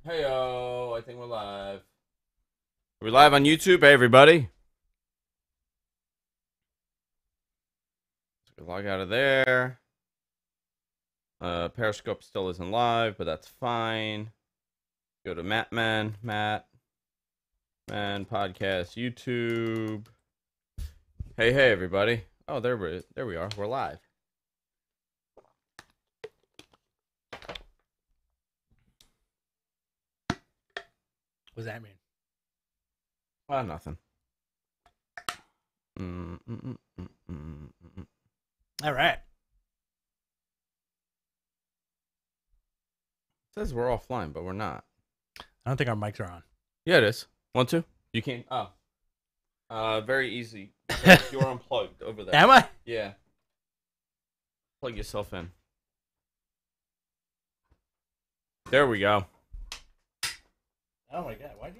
Heyo, I think we're live. We're live on YouTube, hey everybody. Let's log out of there. Periscope still isn't live, but that's fine. Go to Matt Man Podcast, YouTube. Hey everybody. Oh, there we are. We're live. What does that mean? Nothing. All right. It says we're offline, but we're not. I don't think our mics are on. Yeah, it is. 1, 2. You can't. Very easy. You're unplugged over there. Am I? Yeah. Plug yourself in. There we go. Oh my god! Why'd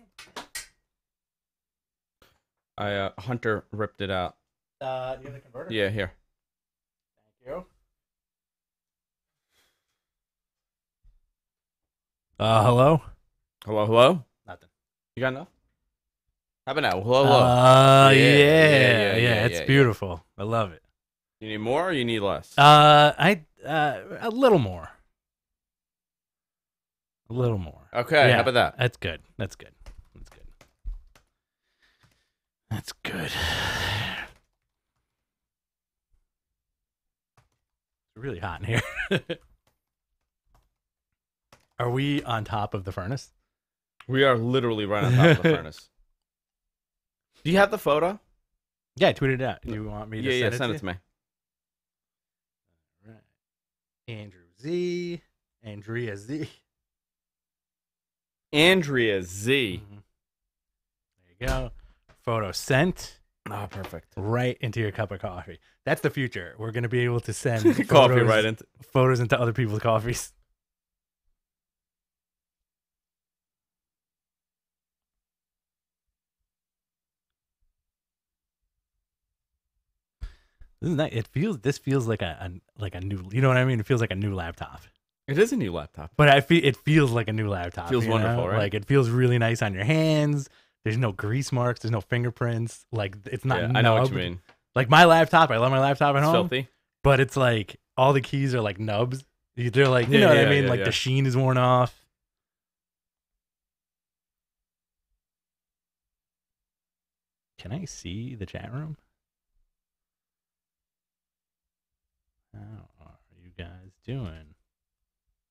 you? Hunter ripped it out. Do you have the converter? Yeah, here. Thank you. Hello. Hello. Nothing. You got enough? How about now? Hello. Yeah. It's beautiful. I love it. You need more or you need less? A little more. A little more. Okay. Yeah, How about that? That's good. That's good. That's good. That's good. It's really hot in here. Are we on top of the furnace? We are literally right on top of the furnace. Do you have the photo? Yeah, I tweeted it out. Do you want me to Send it to me. All right. Andrea Z. Andrea Z. Mhm. There you go. Photo sent. Oh, perfect. Right into your cup of coffee. That's the future. We're going to be able to send Coffee right into. photos into other people's coffees. Isn't that? This feels like a new. You know what I mean? It feels like a new laptop. It is a new laptop. But it feels like a new laptop. Feels wonderful, right? Like it feels really nice on your hands. There's no grease marks. There's no fingerprints. Like it's not. Yeah, I know what you mean. Like my laptop, I love my laptop at It's home. filthy. But it's like all the keys are like nubs. They're like, you know what I mean? Like the sheen is worn off. Can I see the chat room? How are you guys doing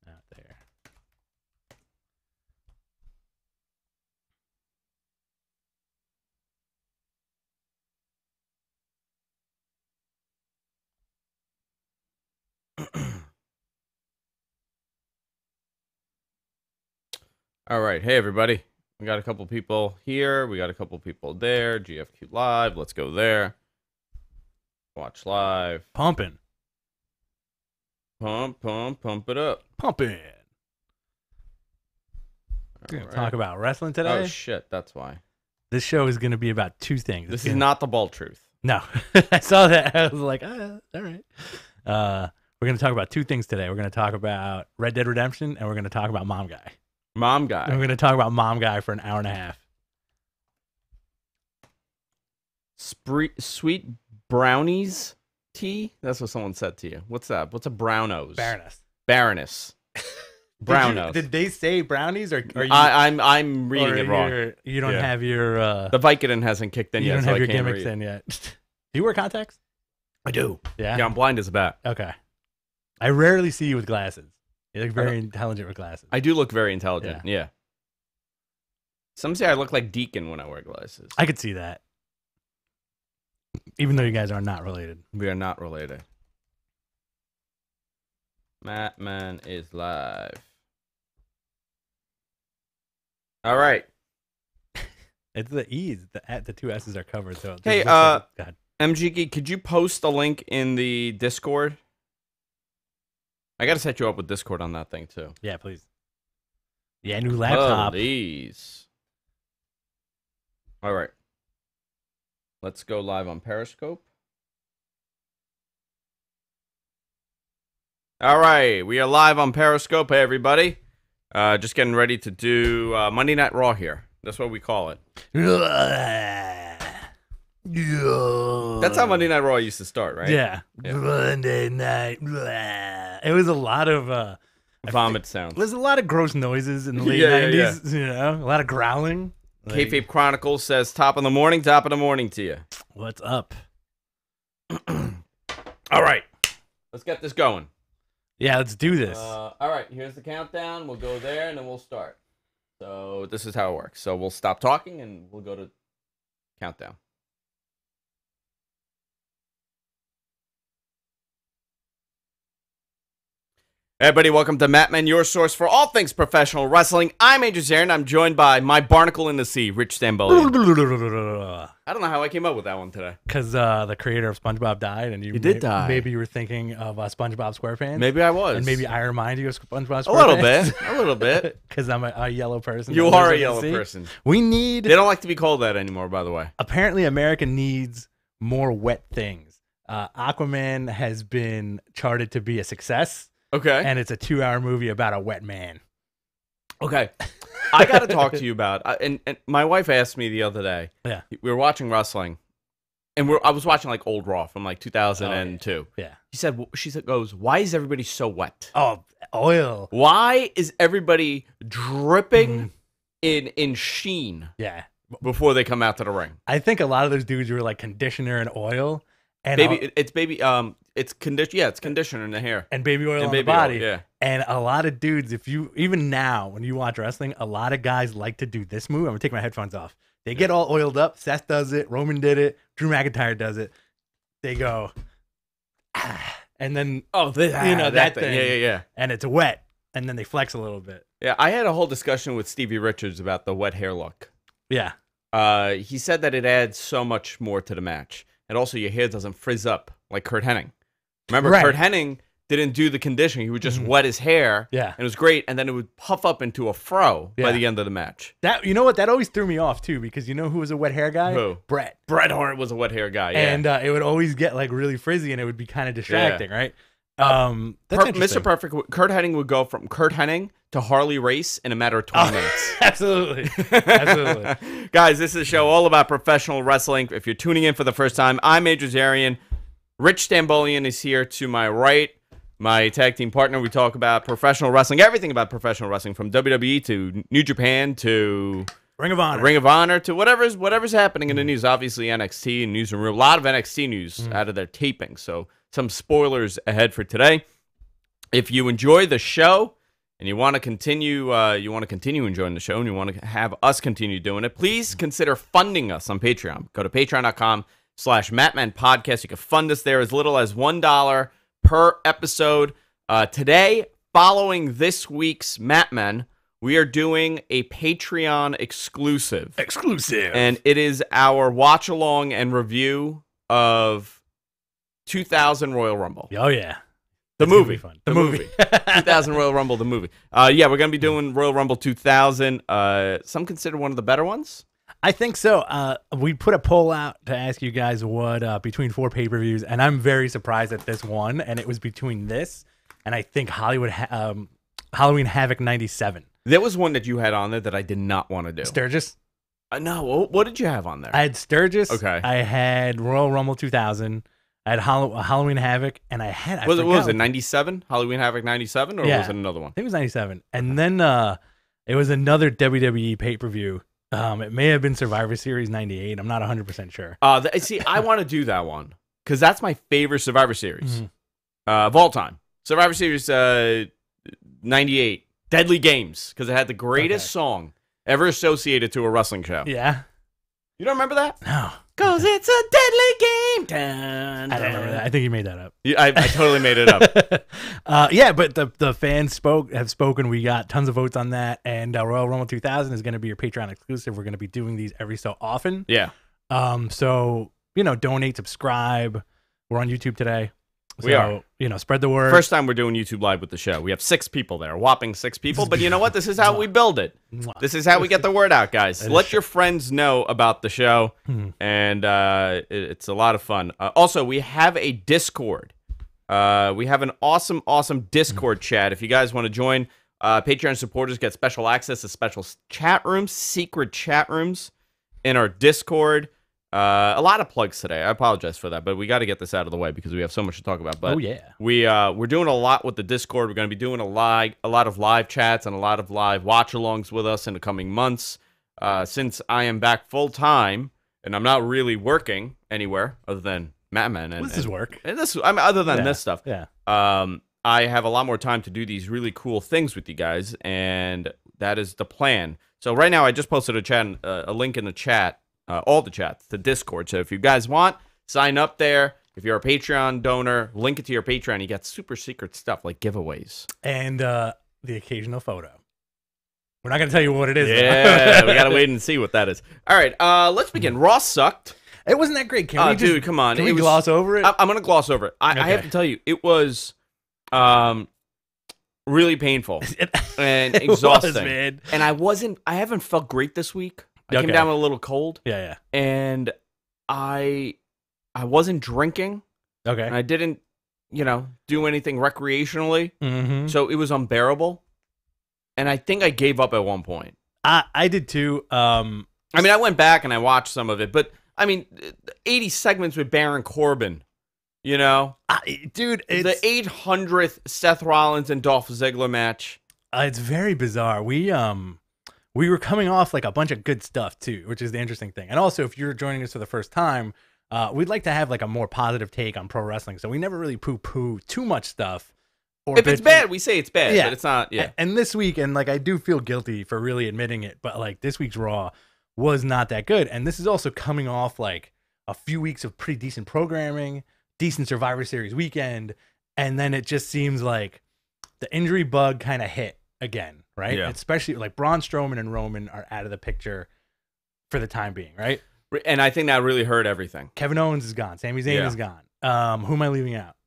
out there? All right. Hey, everybody. We got a couple people here. We got a couple people there. GFQ Live. Let's go there. Watch live. Pumping. Pump it up. Pumping. We're going to talk about wrestling today. Oh, shit. That's why. This show is going to be about two things. This is not the ball truth. No. I saw that. I was like, all right. We're going to talk about two things today. We're going to talk about Red Dead Redemption, and we're going to talk about Mom Guy. Mom Guy. And we're going to talk about Mom Guy for an hour and a half. Sweet brownies tea? That's what someone said to you. What's that? What's a brownos? Baroness. Brownos. Did they say brownies, or are you? I'm reading it wrong. You don't have your. The Vicodin hasn't kicked in you yet. don't so have I your can't gimmicks read. in yet. Do you wear contacts? I do. Yeah. Yeah, I'm blind as a bat. Okay. I rarely see you with glasses. You look very intelligent with glasses. I do look very intelligent. Yeah. Some say I look like Deacon when I wear glasses. I could see that. Even though you guys are not related. We are not related. Matt Man is live. All right. It's the E's. The two S's are covered. So hey, go ahead. MGG, could you post a link in the Discord? I got to set you up with Discord on that thing, too. Yeah, please. Yeah, new laptop. Please. All right. Let's go live on Periscope. All right, we are live on Periscope, hey, everybody. Just getting ready to do Monday Night Raw here. That's what we call it. That's how Monday Night Raw used to start, right? Yeah. Monday night. It was a lot of Vomit sounds. there's a lot of gross noises in the late Yeah, 90s, you know, a lot of growling. Like, Kayfabe Chronicles says, top of the morning to you. what's up? All right. Let's get this going. Yeah, let's do this. All right, here's the countdown. We'll go there, and then we'll start. So this is how it works. So we'll stop talking, and we'll go to countdown. Hey everybody, welcome to Mattman, your source for all things professional wrestling. I'm Andrew Zarin. I'm joined by my barnacle in the sea, Rich Stambolian. I don't know how I came up with that one today. Because the creator of SpongeBob died, and you did die. Maybe you were thinking of SpongeBob SquarePants. Maybe I was. And maybe I remind you of SpongeBob SquarePants. A little bit. Because I'm a yellow person. You that are lives a in yellow the sea. person. We need... They don't like to be called that anymore, by the way. Apparently, America needs more wet things. Aquaman has been charted to be a success. Okay. And it's a 2-hour movie about a wet man. Okay. I got to talk to you about, and my wife asked me the other day. Yeah. We were watching wrestling, and I was watching like old Raw from like 2002. Yeah. She goes, why is everybody so wet? Oh, oil. Why is everybody dripping in sheen Yeah. before they come out to the ring? I think a lot of those dudes were like conditioner and oil. And It's conditioner in the hair. and baby oil And on baby the body. oil, yeah. And a lot of dudes, even now, when you watch wrestling, a lot of guys like to do this move. I'm going to take my headphones off. They get all oiled up. Seth does it. Roman did it. Drew McIntyre does it. They go, and then, that thing. Yeah. And it's wet. And then they flex a little bit. Yeah, I had a whole discussion with Stevie Richards about the wet hair look. Yeah. He said that it adds so much more to the match. And also your hair doesn't frizz up like Kurt Hennig. Remember, Right. Kurt Hennig didn't do the conditioning. He would just wet his hair. Yeah. And it was great. And then it would puff up into a fro by Yeah. the end of the match. That, you know what? That always threw me off, too, because you know who was a wet hair guy? Who? Brett. Bret Hart was a wet hair guy, yeah. And it would always get like really frizzy and it would be kind of distracting, right? That's interesting. Mr. Perfect, Kurt Hennig would go from Kurt Hennig to Harley Race in a matter of 20 minutes. Absolutely. Absolutely. Guys, this is a show all about professional wrestling. If you're tuning in for the first time, I'm Andrew Zarin. Rich Stambolian is here to my right, my tag team partner. We talk about professional wrestling, everything about professional wrestling, from WWE to New Japan to Ring of Honor. Ring of Honor to whatever's happening in the news. Obviously, NXT and Newsroom. A lot of NXT news out of their taping. So some spoilers ahead for today. If you enjoy the show and you want to continue enjoying the show, and you want to have us continue doing it, please consider funding us on Patreon. Go to patreon.com/MattmanPodcast. You can fund us there as little as $1 per episode. Today, following this week's Mattman, we are doing a Patreon exclusive. And it is our watch along and review of 2000 Royal Rumble. Oh, yeah. The movie. Fun. The movie. 2000 Royal Rumble, the movie. Yeah, we're going to be doing Royal Rumble 2000. Some consider one of the better ones. I think so. We put a poll out to ask you guys what between 4 pay-per-views, and I'm very surprised at this one, and it was between this and I think Halloween Havoc 97. There was one that you had on there that I did not want to do. Sturgis? No, what did you have on there? I had Sturgis. Okay. I had Royal Rumble 2000. I had Halloween Havoc, and I had... What was it, 97? Halloween Havoc 97, or Yeah. was it another one? I think it was 97. And then it was another WWE pay-per-view. It may have been Survivor Series 98. I'm not 100% sure. See, I want to do that one because that's my favorite Survivor Series of all time. Survivor Series 98, Deadly Games, because it had the greatest song ever associated to a wrestling show. Yeah? You don't remember that? No. Because it's a deadly game. Dun, I don't remember that. I think you made that up. Yeah, I totally made it up. Yeah, but the fans have spoken. We got tons of votes on that, and Royal Rumble 2000 is going to be your Patreon exclusive. We're going to be doing these every so often. Yeah. So donate, subscribe. We're on YouTube today. So, We are. Spread the word. First time we're doing YouTube Live with the show. We have 6 people there, a whopping 6 people. But you know what? This is how we build it. This is how we get the word out, guys. Let your friends know about the show, and it's a lot of fun. Also, we have a Discord. We have an awesome Discord chat. If you guys want to join, Patreon supporters get special access to special chat rooms, secret chat rooms in our Discord. A lot of plugs today. I apologize for that, but we got to get this out of the way because we have so much to talk about. But we're doing a lot with the Discord. We're going to be doing a lot of live chats and a lot of live watch-alongs with us in the coming months. Since I am back full-time and I'm not really working anywhere other than Matt Men. This is work. And this, I mean, other than this stuff. Yeah. I have a lot more time to do these really cool things with you guys, and that is the plan. So right now, I just posted a link in the chat, all the chats, to Discord. So if you guys want, sign up there. If you're a Patreon donor, link it to your Patreon. You get super secret stuff like giveaways. And the occasional photo. We're not going to tell you what it is. Yeah, we got to wait and see what that is. All right, let's begin. Raw sucked. It wasn't that great. Can we dude, come on. Can we gloss over it? I'm going to gloss over it. I have to tell you, it was really painful and exhausting. Was, man. And I haven't felt great this week. I came down with a little cold. Yeah. And I wasn't drinking. Okay. And I didn't, do anything recreationally. Mm-hmm. So it was unbearable. And I think I gave up at one point. I did too. I mean, I went back and I watched some of it, but I mean, 80 segments with Baron Corbin, dude, it's, the 800th Seth Rollins and Dolph Ziggler match. It's very bizarre. We were coming off like a bunch of good stuff too, which is the interesting thing. And also, if you're joining us for the first time, we'd like to have like a more positive take on pro wrestling. So we never really poo-poo too much stuff. Or if it's bad, we say it's bad, yeah. But it's not. Yeah. And this week, and like I do feel guilty for really admitting it, but like this week's Raw was not that good. And this is also coming off like a few weeks of pretty decent programming, decent Survivor Series weekend, and then it just seems like the injury bug kind of hit again, right? Yeah. Especially like Braun Strowman and Roman are out of the picture for the time being, right? And I think that really hurt everything. Kevin Owens is gone. Sami Zayn is gone. Who am I leaving out?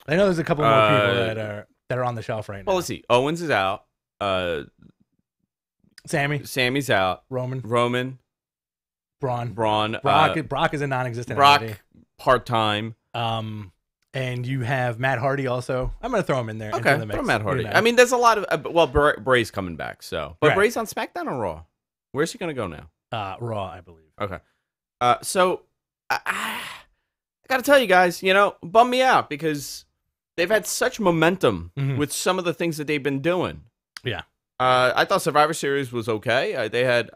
I know there's a couple more people that are on the shelf right now. Well, let's see. Owens is out. Sammy's out. Roman. Braun. Brock is a non-existent Brock entity. Part-time. And you have Matt Hardy also. I'm going to throw him in there. Okay, into the mix, throw Matt Hardy. I mean, there's a lot of... Bray's coming back, so... But Bray's on SmackDown or Raw? Where's he going to go now? Raw, I believe. Okay. So, I got to tell you guys, bum me out because they've had such momentum with some of the things that they've been doing. Yeah. I thought Survivor Series was okay. They had...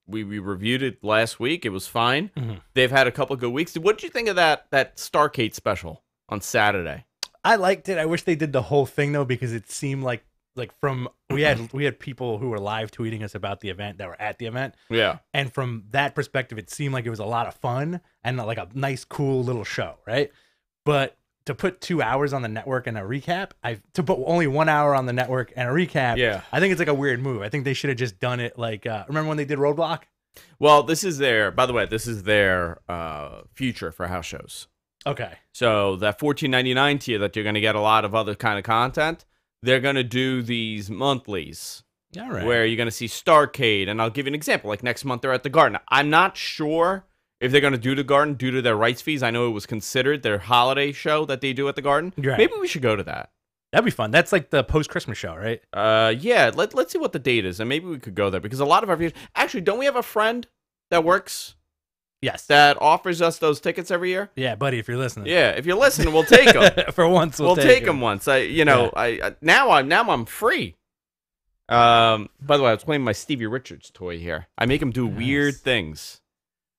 We reviewed it last week. It was fine. Mm-hmm. They've had a couple of good weeks. What did you think of that Starrcade special on Saturday? I liked it. I wish they did the whole thing though, because it seemed like we had people who were live tweeting us about the event that were at the event. Yeah. And from that perspective, it seemed like it was a lot of fun and like a nice, cool little show, right? But to put 2 hours on the network and a recap, to put only 1 hour on the network and a recap, yeah. I think it's like a weird move. I think they should have just done it like, remember when they did Roadblock? Well, this is their future for house shows. Okay. So that $14.99 tier that you're going to get a lot of other kind of content, they're going to do these monthlies. All right. Where you're going to see Starrcade, and I'll give you an example. Like next month they're at the Garden. I'm not sure if they're going to do the Garden due to their rights fees. I know it was considered their holiday show that they do at the Garden. Right. Maybe we should go to that. That'd be fun. That's like the post-Christmas show, right? Yeah. Let's see what the date is, and maybe we could go there because a lot of our viewers... Actually, don't we have a friend that works... Yes. That offers us those tickets every year? Yeah, buddy, if you're listening. Yeah, if you're listening, we'll take them. For once, we'll take them once. Now I'm free. By the way, I was playing my Stevie Richards toy here. I make him do weird things.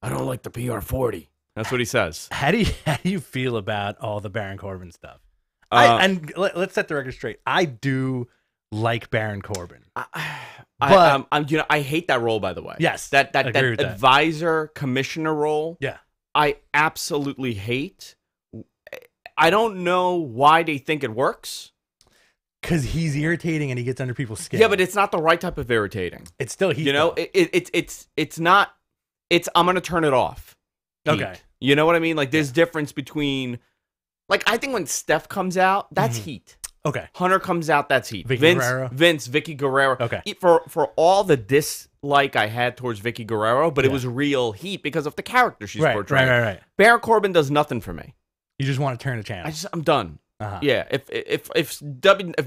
I don't like the PR-40. That's what he says. How do you feel about all the Baron Corbin stuff? Let's set the record straight. I do like Baron Corbin. I hate that role, by the way. Yes, that advisor commissioner role. Yeah, I absolutely hate. I don't know why they think it works. Because he's irritating and he gets under people's skin. Yeah, but it's not the right type of irritating. It's still heat. It's not. It's I'm gonna turn it off. Heat. Okay. You know what I mean? Like there's difference between. Like I think when Steph comes out, that's heat. Okay. Hunter comes out, that's heat. Vicky Guerrero. Okay. For all the dislike I had towards Vicky Guerrero, but it was real heat because of the character she's portraying. Right. Baron Corbin does nothing for me. You just want to turn the channel. I'm done. Yeah. If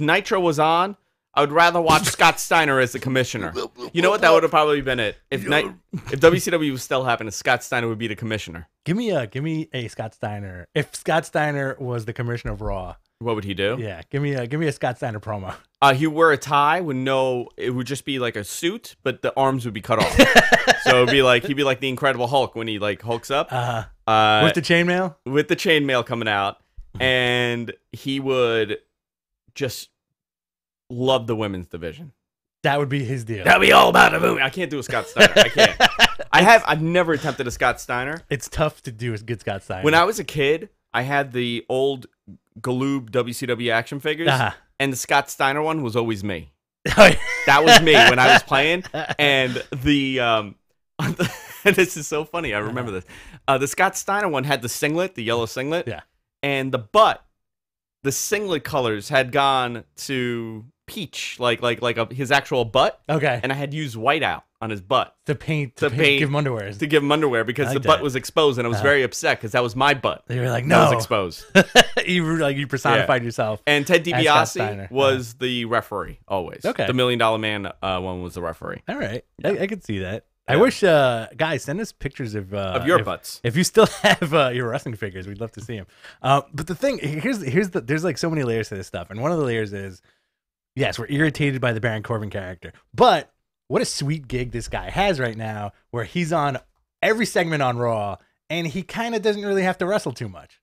Nitro was on, I would rather watch Scott Steiner as the commissioner. You know what? That would have probably been it. If WCW was still happening, Scott Steiner would be the commissioner. Give me a Scott Steiner. If Scott Steiner was the commissioner of Raw, what would he do? Yeah, give me a Scott Steiner promo. He would wear a tie with it would just be like a suit, but the arms would be cut off. So it'd be like he'd be like the Incredible Hulk when he like hulks up. With the chainmail? With the chainmail coming out. And he would just love the women's division. That would be his deal. That'd be all about the women. I can't do a Scott Steiner. I can't. I've never attempted a Scott Steiner. It's tough to do a good Scott Steiner. When I was a kid, I had the old Galoob WCW action figures, and the Scott Steiner one was always me. That was me when I was playing, and this is so funny. I remember this. The Scott Steiner one had the singlet, the yellow singlet, and the singlet colors had gone to peach, like his actual butt. Okay, and I had used whiteout on his butt to give him underwear. To give him underwear because the butt was exposed, and I was very upset because that was my butt. You were like, no, that was exposed. you personified yourself. And Ted DiBiase was the referee always. Okay, the $1 Million Man one was the referee. All right, I could see that. Yeah. I wish, guys, send us pictures of your butts. If you still have your wrestling figures, we'd love to see them. But the thing there's like so many layers to this stuff, and one of the layers is, yes, we're irritated by the Baron Corbin character, but what a sweet gig this guy has right now, where he's on every segment on Raw, and he kind of doesn't really have to wrestle too much.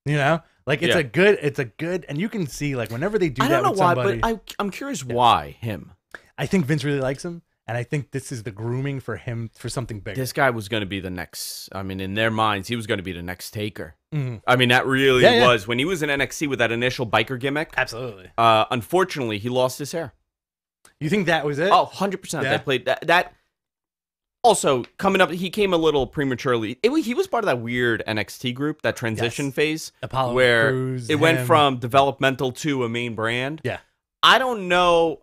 You know, like it's a good, and you can see like whenever they do that with somebody. I don't know why, but I'm curious why him. I think Vince really likes him. And I think this is the grooming for him for something bigger. This guy was going to be the next. I mean, in their minds, he was going to be the next Taker. Mm-hmm. I mean, that really was when he was in NXT with that initial biker gimmick. Absolutely. Unfortunately, he lost his hair. You think that was it? Oh, 100%. They played that. Also, coming up, he came a little prematurely. He was part of that weird NXT group, that transition phase, Apollo where Crews, it went from developmental to a main brand. Yeah. I don't know.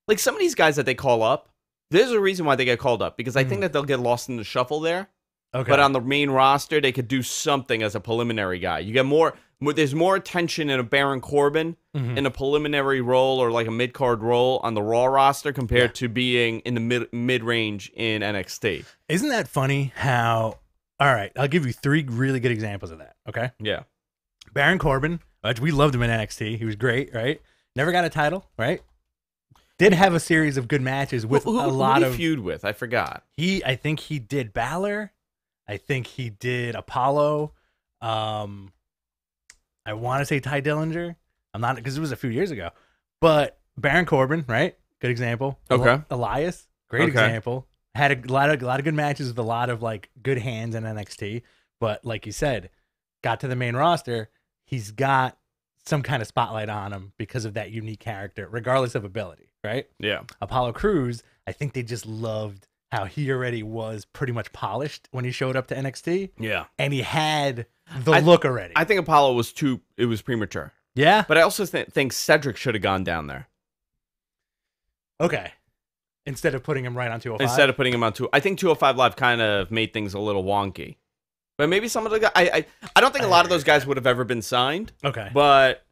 Like some of these guys that they call up. There's a reason why they get called up, because I think that they'll get lost in the shuffle there. Okay. But on the main roster, they could do something as a preliminary guy. You get more there's more attention in a Baron Corbin in a preliminary role or like a mid-card role on the Raw roster compared to being in the mid-range in NXT. Isn't that funny how... All right, I'll give you 3 really good examples of that, okay? Yeah. Baron Corbin, which we loved him in NXT. He was great, right? Never got a title, right? Did have a series of good matches with a lot of... Who did he feud with? I forgot. I think he did Balor. I think he did Apollo. I want to say Ty Dillinger. I'm not, because it was a few years ago. But Baron Corbin, right? Good example. Okay. Elias, great example. Had a lot of good matches with a lot of like good hands in NXT. But like you said, got to the main roster. He's got some kind of spotlight on him because of that unique character, regardless of ability. Right? Yeah. Apollo Crews, I think they just loved how he already was pretty much polished when he showed up to NXT. Yeah. And he had the look already. I think Apollo was premature. Yeah? But I also think Cedric should have gone down there. Okay. Instead of putting him right on 205? Instead of putting him on 205. I think 205 Live kind of made things a little wonky. But maybe some of the guys... I don't think a lot of those guys would have ever been signed. Okay. But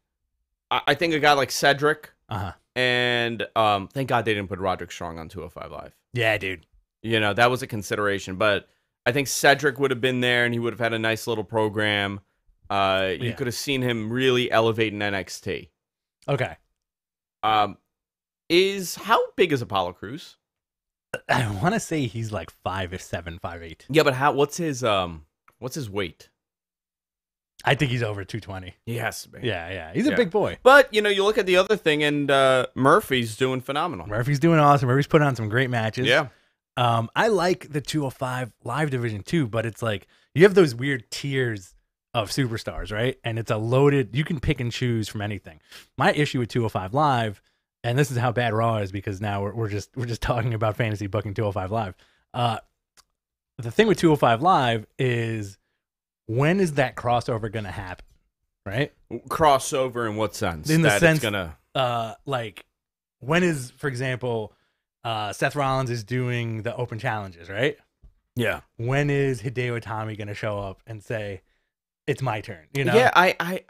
I think a guy like Cedric... Uh-huh. And thank God they didn't put Roderick Strong on 205 Live. Yeah, dude. You know, that was a consideration. But I think Cedric would have been there, and he would have had a nice little program. You could have seen him really elevate in NXT. Okay. How big is Apollo Crews? I want to say he's like 5'7", 5'8". Yeah, but what's his weight? I think he's over 220. He has to be. Yeah. He's a big boy. But, you know, you look at the other thing, and Murphy's doing phenomenal. Murphy's doing awesome. Murphy's putting on some great matches. Yeah. I like the 205 Live division, too, but it's like you have those weird tiers of superstars, right? And it's a loaded... You can pick and choose from anything. My issue with 205 Live, and this is how bad Raw is because now we're just talking about fantasy booking 205 Live. The thing with 205 Live is... When is that crossover going to happen, right? Crossover in what sense? In the sense, it's gonna... like, when is, for example, Seth Rollins is doing the open challenges, right? Yeah. When is Hideo Itami going to show up and say, it's my turn, you know? Yeah, I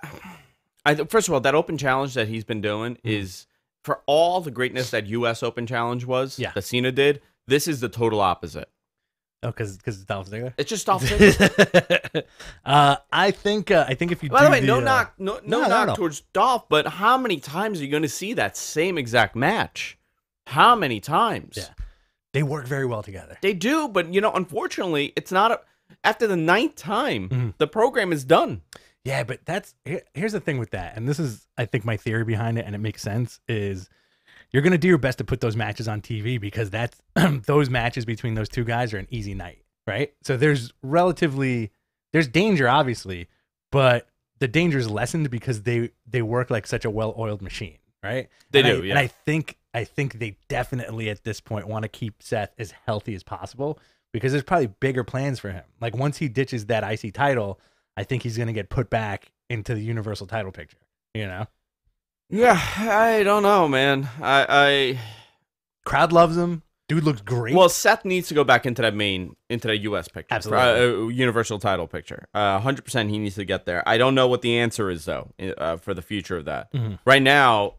first of all, that open challenge that he's been doing is, for all the greatness that U.S. Open Challenge was, that Cena did, this is the total opposite. Oh, because it's Dolph Ziggler. It's just Dolph Ziggler. I think if you. By the way, no knock towards Dolph, but how many times are you going to see that same exact match? How many times? Yeah, they work very well together. They do, but unfortunately, it's not after the 9th time the program is done. Yeah, but here's the thing with that, and this is I think my theory behind it, and it makes sense is. You're going to do your best to put those matches on TV because that's those matches between those two guys are an easy night, right? So there's danger, obviously, but the danger is lessened because they work like such a well-oiled machine, right? They do, yeah. And I think they definitely at this point want to keep Seth as healthy as possible because there's probably bigger plans for him. Like once he ditches that IC title, I think he's going to get put back into the Universal title picture, Yeah, I don't know, man. Crowd loves him. Dude looks great. Well, Seth needs to go back into that U.S. picture. Absolutely. Universal title picture. 100% he needs to get there. I don't know what the answer is, though, for the future of that. Right now,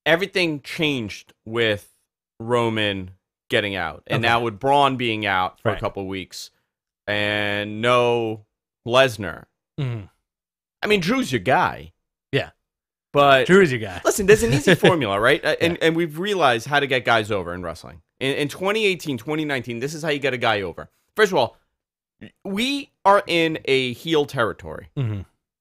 everything changed with Roman getting out. And now with Braun being out for a couple of weeks and no Lesnar. I mean, Drew's your guy. Yeah. But Drew is your guy. Listen, there's an easy formula, right? And we've realized how to get guys over in wrestling. In 2018, 2019, this is how you get a guy over. First of all, we are in a heel territory,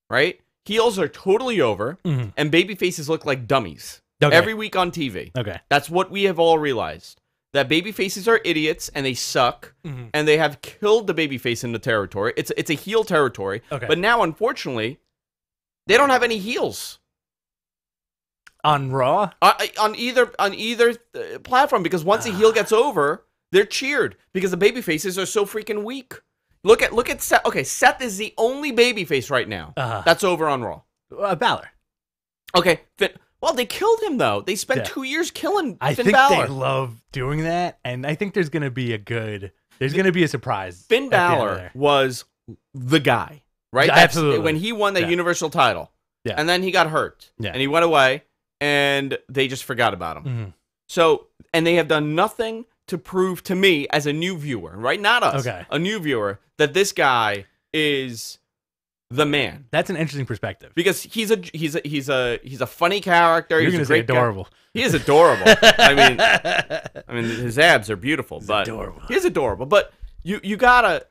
right? Heels are totally over, and baby faces look like dummies every week on TV. Okay. That's what we have all realized. That baby faces are idiots, and they suck, and they have killed the baby face in the territory. It's a heel territory. Okay. But now, unfortunately, they don't have any heels. On Raw? On either platform, because once a heel gets over, they're cheered because the baby faces are so freaking weak. Look at Seth. Okay, Seth is the only baby face right now that's over on Raw. Balor. Okay, well, they killed him though. They spent 2 years killing I Finn think Balor. they love doing that, and I think there's going to be a surprise. Finn Balor was the guy, right? Absolutely. When he won that Universal title, and then he got hurt, and he went away. And they just forgot about him. So, and they have done nothing to prove to me as a new viewer, right? Not us, a new viewer, that this guy is the man. That's an interesting perspective because he's a funny character. You're going to say adorable. He is adorable. I mean, his abs are beautiful, but adorable. He's adorable. But you gotta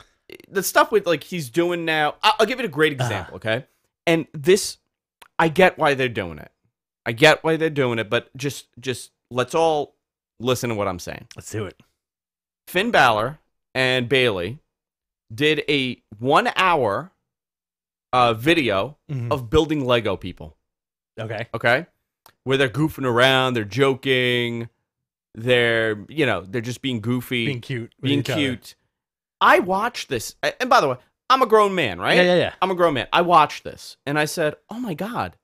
the stuff with like he's doing now. I'll give it a great example, okay? And this, I get why they're doing it. I get why they're doing it, but just let's all listen to what I'm saying. Let's do it. Finn Balor and Bayley did a 1 hour video of building Lego people. Okay? Where they're goofing around, they're joking, they're just being goofy. Being cute. I watched this, and by the way, I'm a grown man, right? Yeah. I'm a grown man. I watched this, and I said, oh my God.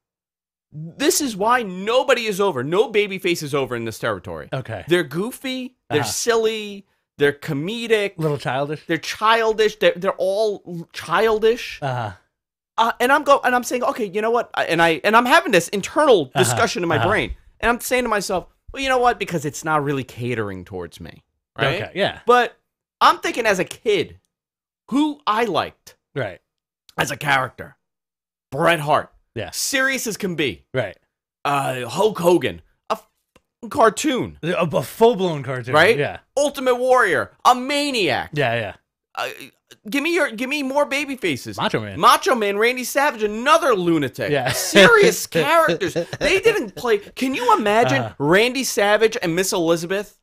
This is why nobody is over. No babyface is over in this territory. Okay. They're goofy. They're silly. They're comedic. A little childish. They're childish. They're all childish. And I'm saying, okay, you know what? And I'm having this internal discussion in my brain, and I'm saying to myself, well, you know what? Because it's not really catering towards me, right? Okay. Yeah. But I'm thinking as a kid, who I liked, right, as a character, Bret Hart. Yeah. Serious as can be. Right. Hulk Hogan. A cartoon. A full-blown cartoon. Right? Yeah. Ultimate Warrior. A maniac. Yeah. Give me more baby faces. Macho Man. Randy Savage, another lunatic. Yeah. Serious characters. They didn't play. Can you imagine Randy Savage and Miss Elizabeth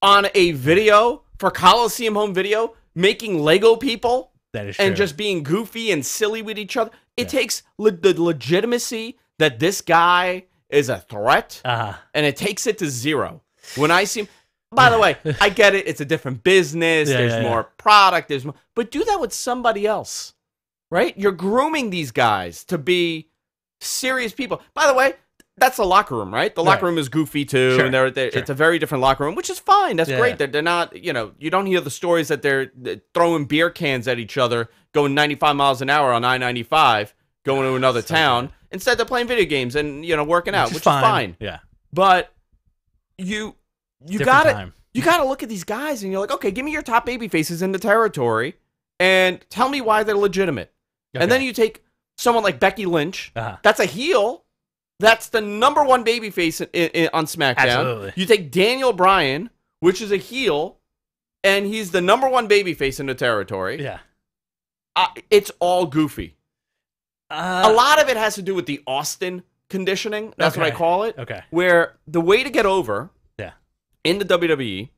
on a video for Coliseum Home Video making Lego people? That is true. And just being goofy and silly with each other. It takes the legitimacy that this guy is a threat, and it takes it to zero. When I see him, by the way, I get it. It's a different business. There's more product. There's more, but do that with somebody else, right? You're grooming these guys to be serious people. By the way, that's the locker room, right? The locker room is goofy too, and it's a very different locker room, which is fine. That's great. They're not, you don't hear the stories that they're throwing beer cans at each other, going 95 miles an hour on I-95, going to another town, Instead, they're playing video games and working out, which is fine. Yeah, But you Different gotta time. you gotta look at these guys and you're like, okay, give me your top baby faces in the territory and tell me why they're legitimate. Okay. And then you take someone like Becky Lynch. Uh-huh. That's a heel. That's the number one baby face on SmackDown. Absolutely. You take Daniel Bryan, which is a heel, and he's the number one baby face in the territory. Yeah. It's all goofy. A A lot of it has to do with the Austin conditioning. That's what I Okay. call it. Okay. Where the way to get over Yeah. in the WWE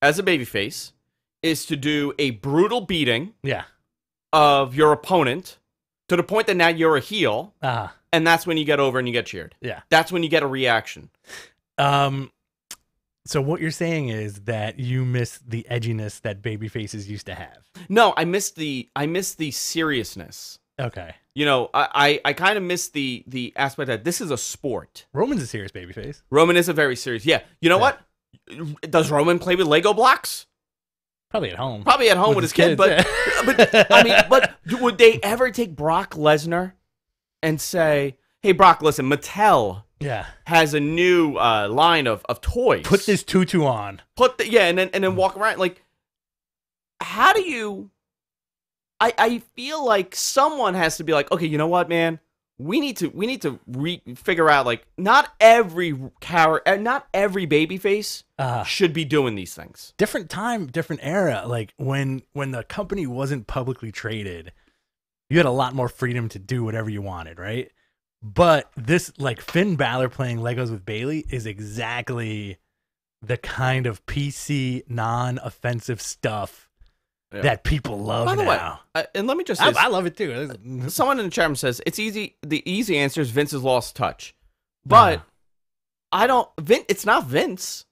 as a babyface is to do a brutal beating Yeah. of your opponent to the point that now you're a heel, and that's when you get over and you get cheered. Yeah. That's when you get a reaction. So what you're saying is that you miss the edginess that baby faces used to have. No, I miss the seriousness. Okay. I kind of miss the aspect that this is a sport. Roman's a serious baby face. Roman is a very serious. Yeah. You know what? Does Roman play with Lego blocks? Probably at home. Probably at home with his kid, kids, but would they ever take Brock Lesnar and say, "Hey, Brock, listen, Mattel Yeah. has a new line of toys. Put this tutu on. And then walk around like." How do you? I feel like someone has to be like, okay, you know what, man? We need to figure out like not every babyface should be doing these things. Different time, different era. Like when the company wasn't publicly traded, you had a lot more freedom to do whatever you wanted, right? But this, like Finn Balor playing Legos with Bayley, is exactly the kind of PC, non-offensive stuff that people love now. By the way, and let me just say, I love it too. Someone in the chat room says it's easy. The easy answer is Vince has lost touch, but I don't. It's not Vince.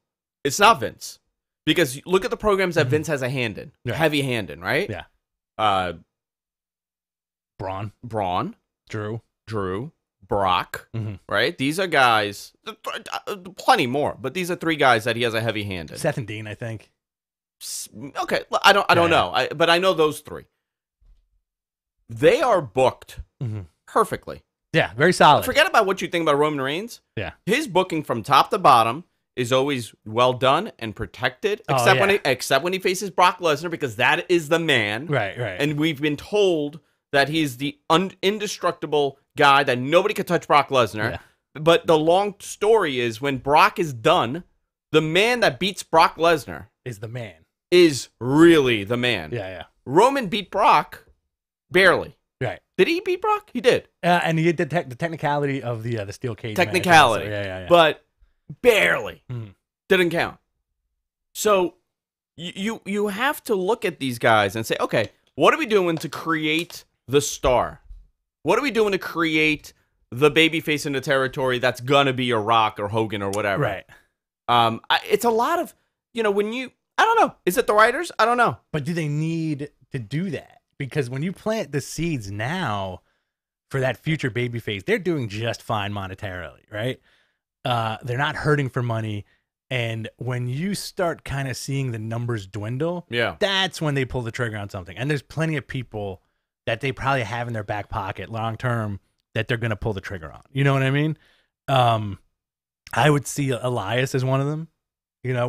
It's not Vince because look at the programs that Vince has a hand in, heavy hand in, right? Yeah. Braun, Drew, Brock, right? These are guys. Plenty more, but these are three guys that he has a heavy hand in. Seth and Dean, I think. Okay, I don't know, but I know those three. They are booked perfectly. Yeah, very solid. Forget about what you think about Roman Reigns. Yeah, his booking from top to bottom is always well done and protected, except when he faces Brock Lesnar because that is the man. Right. And we've been told that he's the indestructible guy that nobody could touch Brock Lesnar. Yeah. But the long story is when Brock is done, the man that beats Brock Lesnar is the man. Is really the man. Yeah. Roman beat Brock barely. Right. Did he beat Brock? He did. And he did the technicality of the steel cage. Technicality. Yeah. But barely. Didn't count. So you have to look at these guys and say, okay, what are we doing to create the star? What are we doing to create the babyface in the territory that's gonna be a Rock or Hogan or whatever? Right. It's a lot of, I don't know. Is it the writers? I don't know. But do they need to do that? Because when you plant the seeds now for that future babyface, they're doing just fine monetarily, right? They're not hurting for money. And when you start kind of seeing the numbers dwindle, that's when they pull the trigger on something. And there's plenty of people that they probably have in their back pocket long term that they're going to pull the trigger on. You know what I mean? I would see Elias as one of them.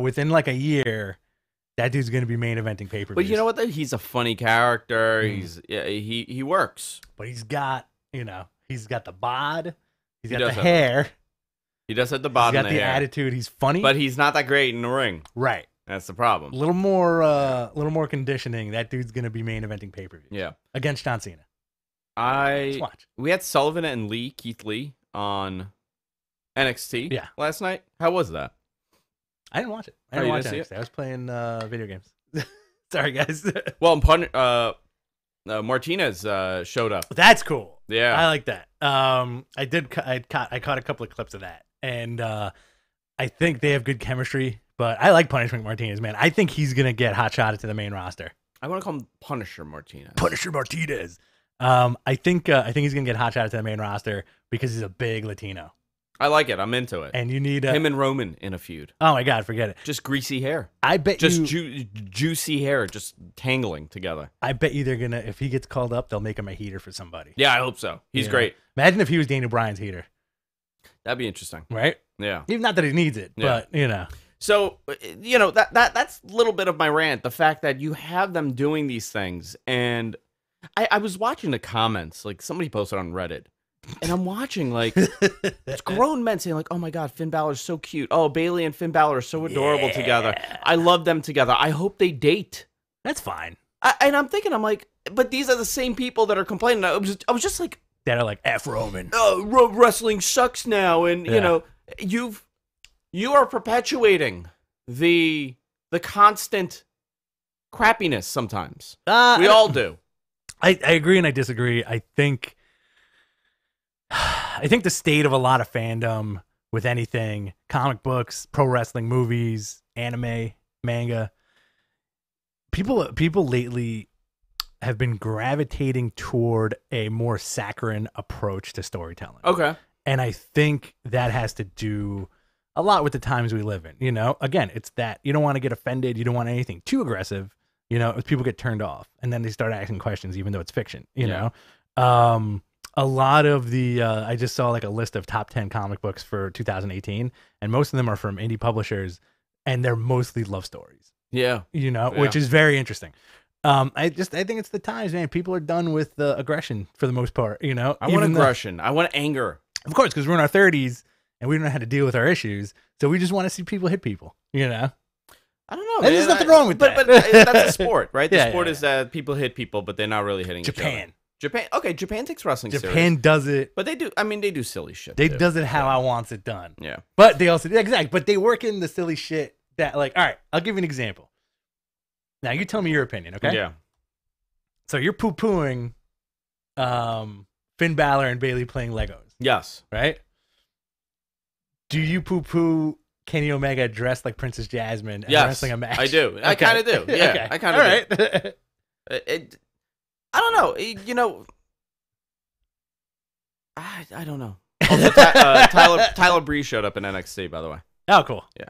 Within like a year, that dude's going to be main eventing pay-per-views. But you know what? Though? He's a funny character. He works. But he's got the bod. He's got the hair. He does have the bod. He's got the attitude. He's funny. But he's not that great in the ring. Right. That's the problem. A little more conditioning. That dude's going to be main eventing pay-per-views. Yeah. Against John Cena. Let's watch. We had Sullivan and Keith Lee on NXT last night. How was that? I didn't watch it. I didn't watch it. I was playing video games. Sorry, guys. Well, Martinez showed up. That's cool. Yeah, I like that. I caught a couple of clips of that, and I think they have good chemistry. But I like Punishment Martinez, man. I think he's gonna get hot shotted to the main roster. I want to call him Punisher Martinez. Punisher Martinez. I think he's gonna get hot shotted to the main roster because he's a big Latino. I like it. I'm into it. And you need him and Roman in a feud. Oh my God, forget it. Just greasy hair. I bet just juicy hair, just tangling together. I bet you they're gonna. If he gets called up, they'll make him a heater for somebody. Yeah, I hope so. He's great. Imagine if he was Daniel Bryan's heater. That'd be interesting, right? Yeah. Even not that he needs it, but you know. So you know that's a little bit of my rant. The fact that you have them doing these things, and I was watching the comments. Like somebody posted on Reddit. And I'm watching, like, it's grown men saying, like, oh, my God, Finn Balor's so cute. Oh, Bayley and Finn Balor are so adorable together. I love them together. I hope they date. That's fine. And I'm thinking, I'm like, but these are the same people that are complaining. I was just like. That are like, F Roman. Oh, wrestling sucks now. And, you know, you are perpetuating the constant crappiness sometimes. We all do. I agree and I disagree. I think the state of a lot of fandom with anything, comic books, pro wrestling, movies, anime, manga, people lately have been gravitating toward a more saccharine approach to storytelling. Okay. And I think that has to do a lot with the times we live in. You know, again, it's that you don't want to get offended. You don't want anything too aggressive. You know, people get turned off and then they start asking questions, even though it's fiction, you know? A lot of the, I just saw like a list of top 10 comic books for 2018, and most of them are from indie publishers, and they're mostly love stories. Yeah. You know, which is very interesting. I think it's the times, man. People are done with aggression for the most part, you know? I want aggression. I want anger. Of course, because we're in our 30s, and we don't know how to deal with our issues, so we just want to see people hit people, you know? I don't know, man. There's nothing wrong with that. But that's a sport, right? The sport is that people hit people, but they're not really hitting each other. Japan. Okay, Japan takes wrestling serious. Japan does it. But they do, I mean, they do silly shit. They does it how I wants it done. Yeah. But they also, exactly, but they work in the silly shit that, like, all right, I'll give you an example. Now, you tell me your opinion, okay? Yeah. So you're poo-pooing Finn Balor and Bayley playing Legos. Yes. Right? Do you poo-poo Kenny Omega dressed like Princess Jasmine and wrestling a match? I do. Okay. I kind of do. Yeah, okay. I kind of do. Right. I don't know. You know, I don't know. Also, Tyler Breeze showed up in NXT, by the way. Oh, cool. Yeah.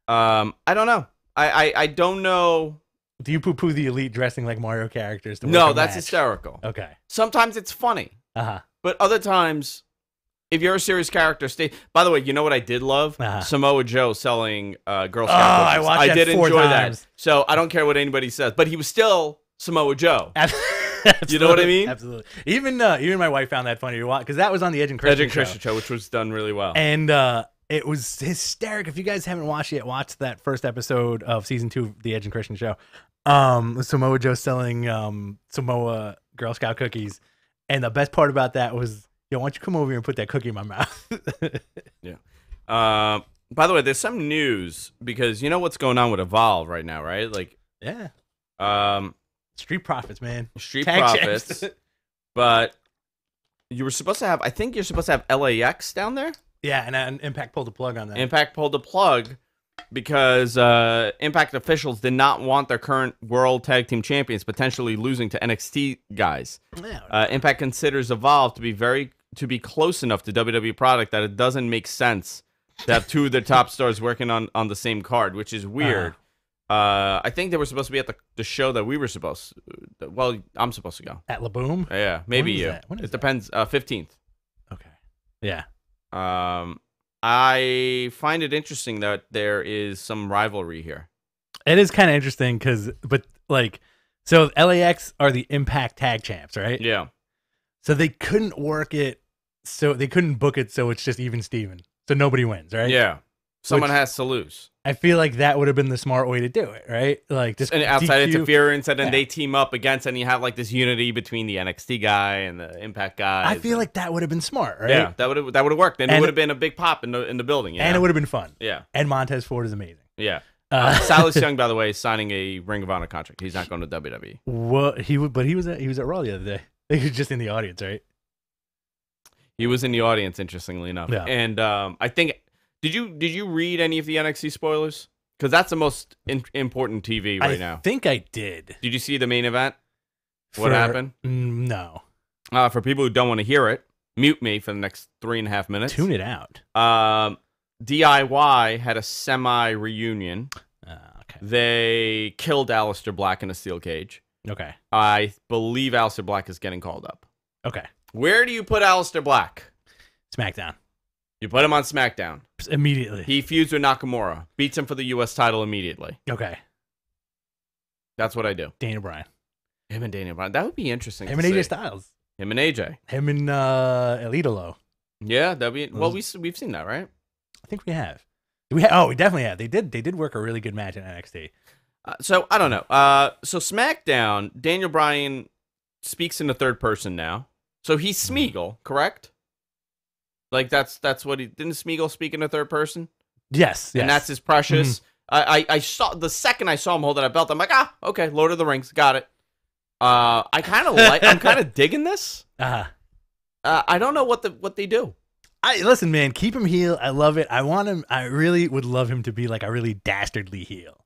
I don't know. I don't know. Do you poo-poo the Elite dressing like Mario characters? No, that's hysterical. Okay. Sometimes it's funny. Uh-huh. But other times, if you're a serious character, stay. By the way, you know what I did love? Samoa Joe selling Girl Scout cookies. I did enjoy that. So I don't care what anybody says, but he was still Samoa Joe. You know what I mean? Absolutely. Even my wife found that funny to watch because that was on the Edge and Christian show, which was done really well. And it was hysterical. If you guys haven't watched it yet, watch that first episode of season 2 of the Edge and Christian show. Samoa Joe selling Samoa Girl Scout cookies, and the best part about that was, yo, why don't you come over here and put that cookie in my mouth? Yeah. By the way, there's some news because you know what's going on with Evolve right now, right? Like, yeah. Street Profits, man. Street Profits. But you were supposed to have, I think you're supposed to have LAX down there? Yeah, and Impact pulled the plug on that. Impact pulled the plug because Impact officials did not want their current World Tag Team Champions potentially losing to NXT guys. Yeah. Impact considers Evolve to be close enough to WWE product that it doesn't make sense to have two of their top stars working on the same card, which is weird. I think they were supposed to be at the show that we were supposed to. Well, I'm supposed to go. At La Boom? Yeah, maybe you. It depends. 15th. Okay. Yeah. I find it interesting that there is some rivalry here. It is kind of interesting so LAX are the Impact Tag Champs, right? Yeah. So they couldn't work it, so they couldn't book it so it's just even Steven. So nobody wins, right? Yeah. Someone has to lose. I feel like that would have been the smart way to do it, right? Like just an outside interference, and then they team up against, and you have like this unity between the NXT guy and the Impact guy. I feel like that would have been smart, right? Yeah, that would have worked. Then it would have been a big pop in the building, and it would have been fun. Yeah, and Montez Ford is amazing. Yeah, Silas Young, by the way, is signing a Ring of Honor contract. He's not going to WWE. What he was at Raw the other day. He was just in the audience, right? He was in the audience, interestingly enough. Yeah. And I think. Did you read any of the NXT spoilers? Because that's the most important TV right now. I think I did. Did you see the main event? What happened? No. For people who don't want to hear it, mute me for the next 3.5 minutes. Tune it out. DIY had a semi-reunion. Okay. They killed Aleister Black in a steel cage. Okay. I believe Aleister Black is getting called up. Okay. Where do you put Aleister Black? SmackDown. You put him on SmackDown. Immediately. He feuds with Nakamura. Beats him for the U.S. title immediately. Okay. That's what I do. Daniel Bryan. Him and Daniel Bryan. That would be interesting. Him and AJ Styles. Him and AJ. Him and Elidolo. Yeah, that'd be. Well, we've seen that, right? I think we have. We definitely have. They did work a really good match in NXT. So I don't know. So SmackDown, Daniel Bryan speaks in the third person now. So he's Smeagol, correct? Like that's what he didn't Smeagol speak in the third person? Yes. And that's his precious. I saw the second I saw him hold that belt, I'm like, okay, Lord of the Rings, got it. I kind of I'm kind of digging this. I don't know what they do. Listen, man, keep him heel. I love it. I want him. I really would love him to be like a really dastardly heel,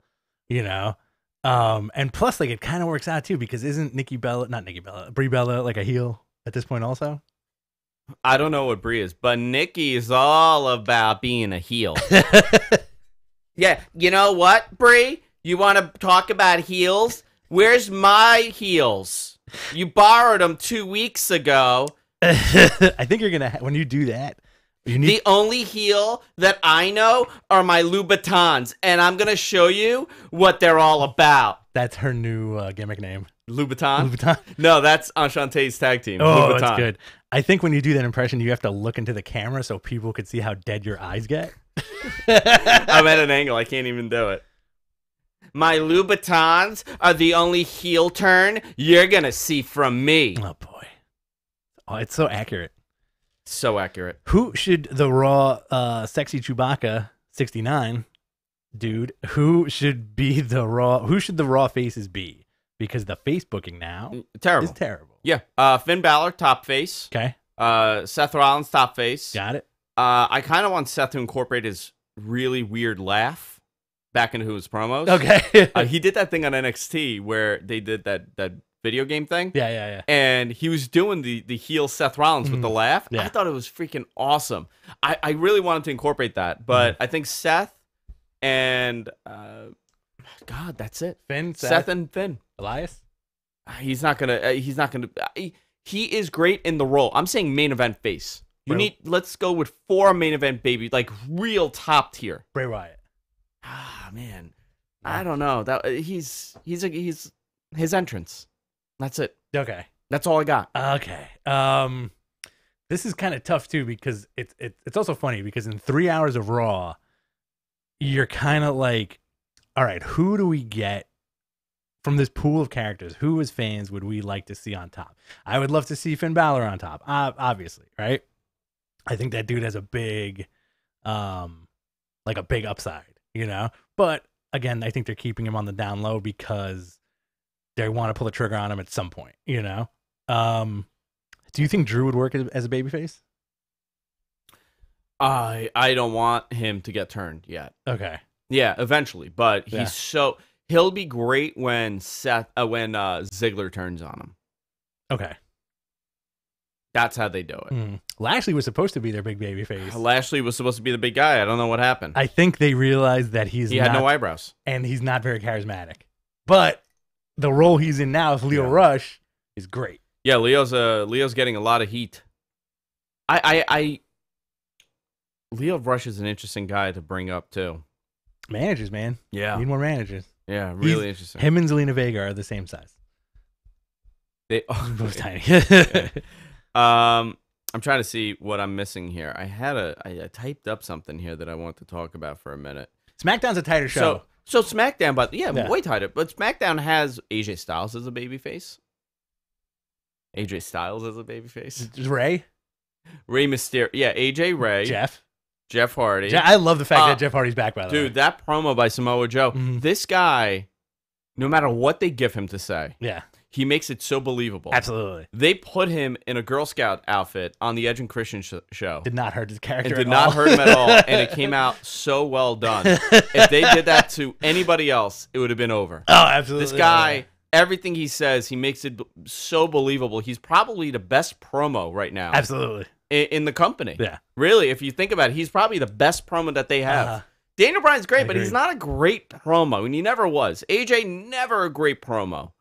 you know. And plus, like, it kind of works out too because isn't Brie Bella like a heel at this point also? I don't know what Brie is, but Nikki is all about being a heel. Yeah, you know what, Brie? You want to talk about heels? Where's my heels? You borrowed them 2 weeks ago. I think you're gonna when you do that. The only heel that I know are my Louboutins, and I'm gonna show you what they're all about. That's her new gimmick name. Louboutin? No, that's Enchanté's tag team. Oh, Louboutin. that's good. I think when you do that impression, you have to look into the camera so people could see how dead your eyes get. I'm at an angle. I can't even do it. My Louboutins are the only heel turn you're going to see from me. Oh, boy. Oh, it's so accurate. So accurate. Who should the Raw Sexy Chewbacca 69 dude, who should the Raw faces be? Because the face booking now is terrible. Yeah. Finn Balor, top face. Okay. Seth Rollins, top face. Got it. I kind of want Seth to incorporate his really weird laugh back into his promos. Okay. He did that thing on NXT where they did that video game thing. Yeah. And he was doing the heel Seth Rollins with the laugh. Yeah. I thought it was freaking awesome. I really wanted to incorporate that, but I think Seth and God, that's it. Finn, Seth and Finn. Elias? He's not gonna. He is great in the role. I'm saying main event face. Let's go with 4 main event baby, like real top tier. Bray Wyatt. Man, I don't know. That he's his entrance. That's it. Okay. That's all I got. Okay. This is kind of tough too because it's also funny because in 3 hours of Raw, you're kind of like, all right, who do we get from this pool of characters? Who as fans would we like to see on top? I would love to see Finn Balor on top, obviously, right? I think that dude has a big, like a big upside, you know? But again, I think they're keeping him on the down low because they want to pull the trigger on him at some point, you know? Do you think Drew would work as a babyface? I don't want him to get turned yet. Okay. Yeah, eventually, but he'll be great when Ziggler turns on him. Okay. That's how they do it. Lashley was supposed to be their big baby face. Lashley was supposed to be the big guy. I don't know what happened. I think they realized that he had no eyebrows. And he's not very charismatic. But the role he's in now as Leo Rush is great. Yeah, Leo's getting a lot of heat. Leo Rush is an interesting guy to bring up too. Managers, man. Yeah. Need more managers. Yeah, really interesting. Him and Zelina Vega are the same size. They both tiny. I'm trying to see what I'm missing here. I typed up something here that I want to talk about for a minute. SmackDown's a tighter show. So SmackDown, but way tighter. But SmackDown has AJ Styles as a babyface. AJ Styles as a babyface. Rey Mysterio. Yeah, AJ Ray. Jeff Hardy. I love the fact that Jeff Hardy's back, by the way. Dude, that promo by Samoa Joe. This guy, no matter what they give him to say, he makes it so believable. Absolutely. They put him in a Girl Scout outfit on the Edge and Christian show. Did not hurt his character. It did not hurt him at all, and it came out so well done. If they did that to anybody else, it would have been over. Oh, absolutely. This guy everything he says, he makes it so believable. He's probably the best promo right now. Absolutely. In the company. Yeah. Really, if you think about it, he's probably the best promo that they have. Daniel Bryan's great, but he's not a great promo, and he never was. AJ, never a great promo.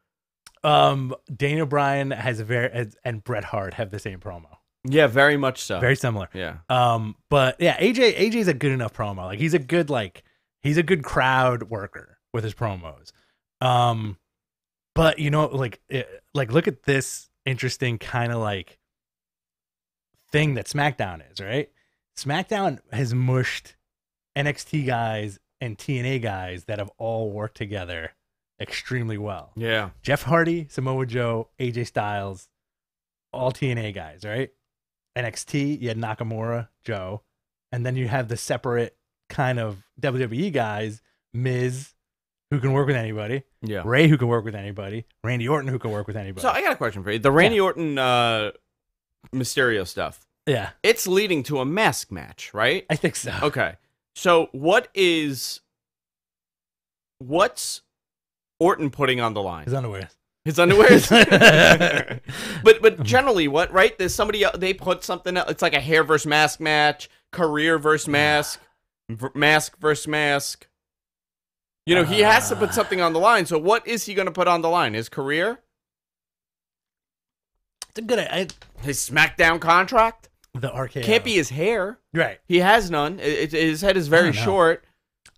Daniel Bryan has and Bret Hart have the same promo. Yeah, very much so. Very similar. Yeah. But yeah, AJ's a good enough promo. Like he's a good crowd worker with his promos. But you know, like look at this interesting kind of like thing that SmackDown is, right? SmackDown has mushed NXT guys and TNA guys that have all worked together extremely well. Yeah. Jeff Hardy, Samoa Joe, AJ Styles, all TNA guys, right? NXT, you had Nakamura, Joe, and then you have the separate kind of WWE guys, Miz, who can work with anybody, Yeah. Ray, who can work with anybody, Randy Orton, who can work with anybody. So I got a question for you. The Randy Orton Mysterio stuff. Yeah. It's leading to a mask match, right? I think so. Okay. So what's Orton putting on the line? His underwear. His underwear. but generally, what, right? There's somebody else, they put something else. It's like a hair versus mask match, career versus mask, mask versus mask. You know, he has to put something on the line. So what is he going to put on the line? His career? It's a good. His SmackDown contract? The RKO Can't be his hair. Right. He has none. His head is very short.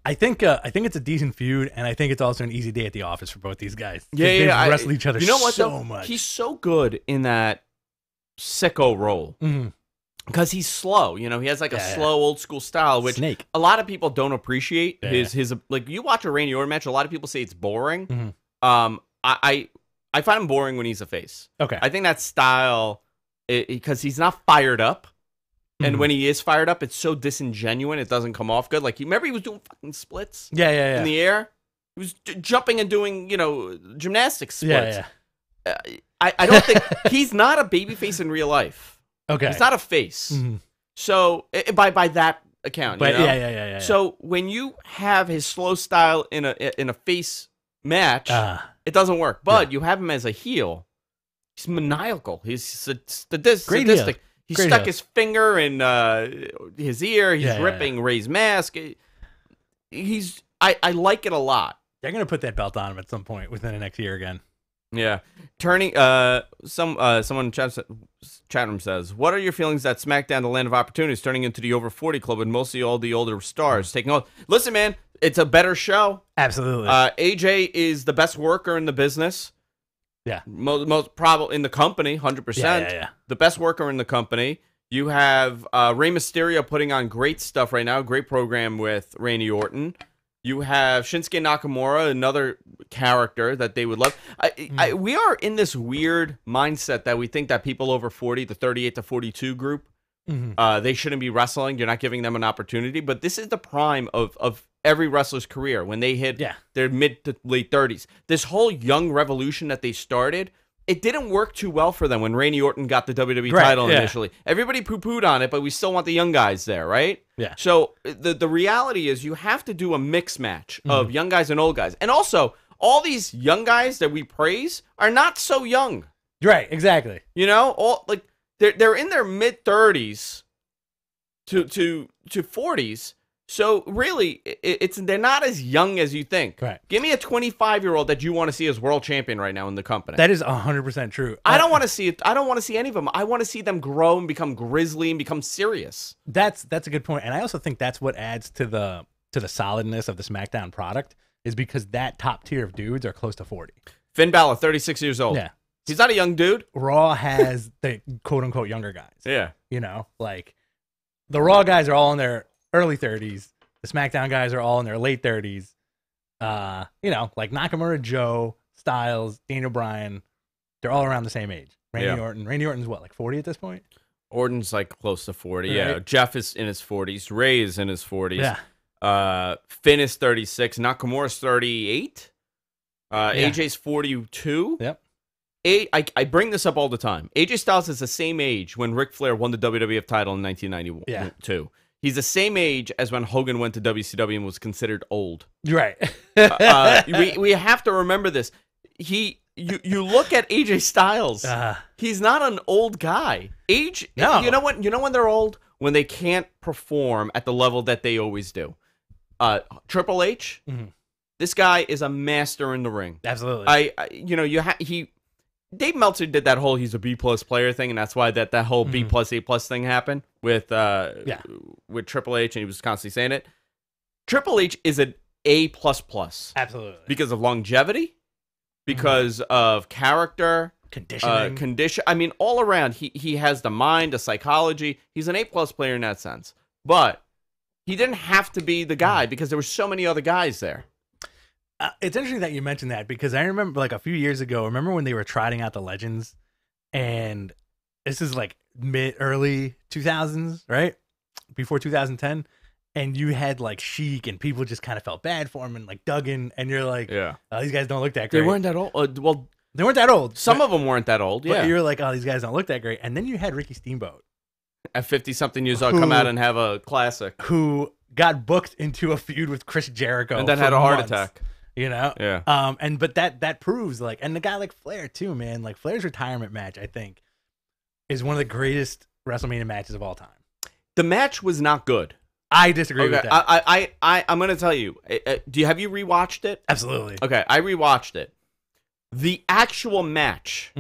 I think it's a decent feud, and I think it's also an easy day at the office for both these guys. Yeah, they wrestle each other. You know what? So much. He's so good in that sicko role because he's slow. You know, he has like a slow old school style, which Snake. a lot of people don't appreciate. His like you watch a Randy Orton match, a lot of people say it's boring. I find him boring when he's a face. Okay, I think that style because he's not fired up. And when he is fired up, it's so disingenuous, it doesn't come off good. Like, remember he was doing fucking splits? Yeah. In the air? He was jumping and doing, gymnastics splits. Yeah. I don't think... he's not a babyface in real life. Okay. He's not a face. So, by that account, but, you know? Yeah. So, when you have his slow style in a face match, it doesn't work. But you have him as a heel. He's maniacal. He's sadistic. Heel. He stuck his finger in his ear. He's ripping Ray's mask. I like it a lot. They're gonna put that belt on him at some point within the next year again. Yeah. Turning. Someone in chat room says, "What are your feelings that SmackDown, the land of opportunities, turning into the over 40 club with mostly all the older stars taking on?" Listen, man, it's a better show. Absolutely. AJ is the best worker in the business. Yeah. Most probably in the company, 100%. Yeah. The best worker in the company. You have Rey Mysterio putting on great stuff right now. Great program with Randy Orton. You have Shinsuke Nakamura, another character that they would love. We are in this weird mindset that we think that people over 40, the 38 to 42 group, they shouldn't be wrestling. You're not giving them an opportunity. But this is the prime of every wrestler's career when they hit their mid to late 30s. This whole young revolution that they started, it didn't work too well for them when Randy Orton got the WWE title initially. Everybody poo-pooed on it, but we still want the young guys there, right? Yeah. So the reality is you have to do a mix match of young guys and old guys. And also, all these young guys that we praise are not so young. Right, exactly. You know, all like they're in their mid 30s to 40s. So really, they're not as young as you think. Right. Give me a 25-year-old that you want to see as world champion right now in the company. That is 100% true. I don't want to see it. I don't want to see any of them. I want to see them grow and become grizzly and become serious. That's a good point, and I also think that's what adds to the solidness of the SmackDown product is because that top tier of dudes are close to 40. Finn Balor, 36 years old. Yeah. He's not a young dude. Raw has the quote unquote younger guys. Yeah. You know, like the Raw guys are all in their early 30s. The SmackDown guys are all in their late 30s. You know, like Nakamura, Joe, Styles, Daniel Bryan, they're all around the same age. Randy Orton's what, like 40 at this point? Orton's like close to 40. Right. Yeah. Jeff is in his 40s. Ray is in his 40s. Yeah. Finn is 36. Nakamura's 38. AJ's 42. Yep. I bring this up all the time. AJ Styles is the same age when Ric Flair won the WWF title in 1992. Yeah. He's the same age as when Hogan went to WCW and was considered old. Right. We have to remember this. you look at AJ Styles. He's not an old guy. No. You know what? You know when they're old? When they can't perform at the level that they always do. Triple H. This guy is a master in the ring. Absolutely. Dave Meltzer did that whole he's a B+ player thing, and that's why that whole B+, A+ thing happened with Triple H, and he was constantly saying it. Triple H is an A++. Absolutely. Because of longevity, because of character, conditioning. I mean, all around, he has the mind, the psychology. He's an A+ player in that sense. But he didn't have to be the guy because there were so many other guys there. It's interesting that you mentioned that because I remember like a few years ago, remember when they were trotting out the legends, and this is like early 2000s, right? Before 2010. And you had like Sheik and people just kind of felt bad for him and like Duggan, and you're like, yeah, oh, these guys don't look that great. They weren't that old. Well, they weren't that old. Some of them weren't that old, yeah. But you're like, oh, these guys don't look that great. And then you had Ricky Steamboat. At 50-something years old, come out and have a classic. Who got booked into a feud with Chris Jericho. And then had a heart attack. You know? Yeah. But that proves like, and the guy like Flair too, man. Like Flair's retirement match, I think, is one of the greatest WrestleMania matches of all time. The match was not good. I disagree with that. I'm going to tell you. Have you rewatched it? Absolutely. Okay, I rewatched it. The actual match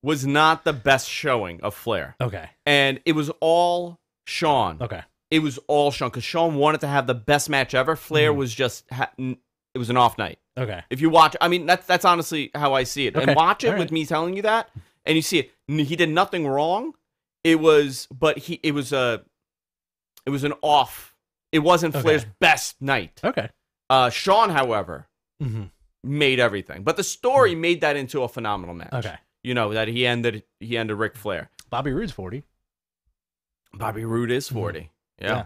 was not the best showing of Flair. Okay. And it was all Shawn. Okay. It was all Shawn because Shawn wanted to have the best match ever. Flair was just it was an off night. Okay. If you watch, I mean that's honestly how I see it. Okay. And watch it All with right. me telling you that, and you see it. He did nothing wrong. It was an off. It wasn't Flair's best night. Okay. Shawn, however, made everything. But the story made that into a phenomenal match. Okay. You know, that he ended Ric Flair. Bobby Roode's 40. Bobby Roode is 40. Yeah.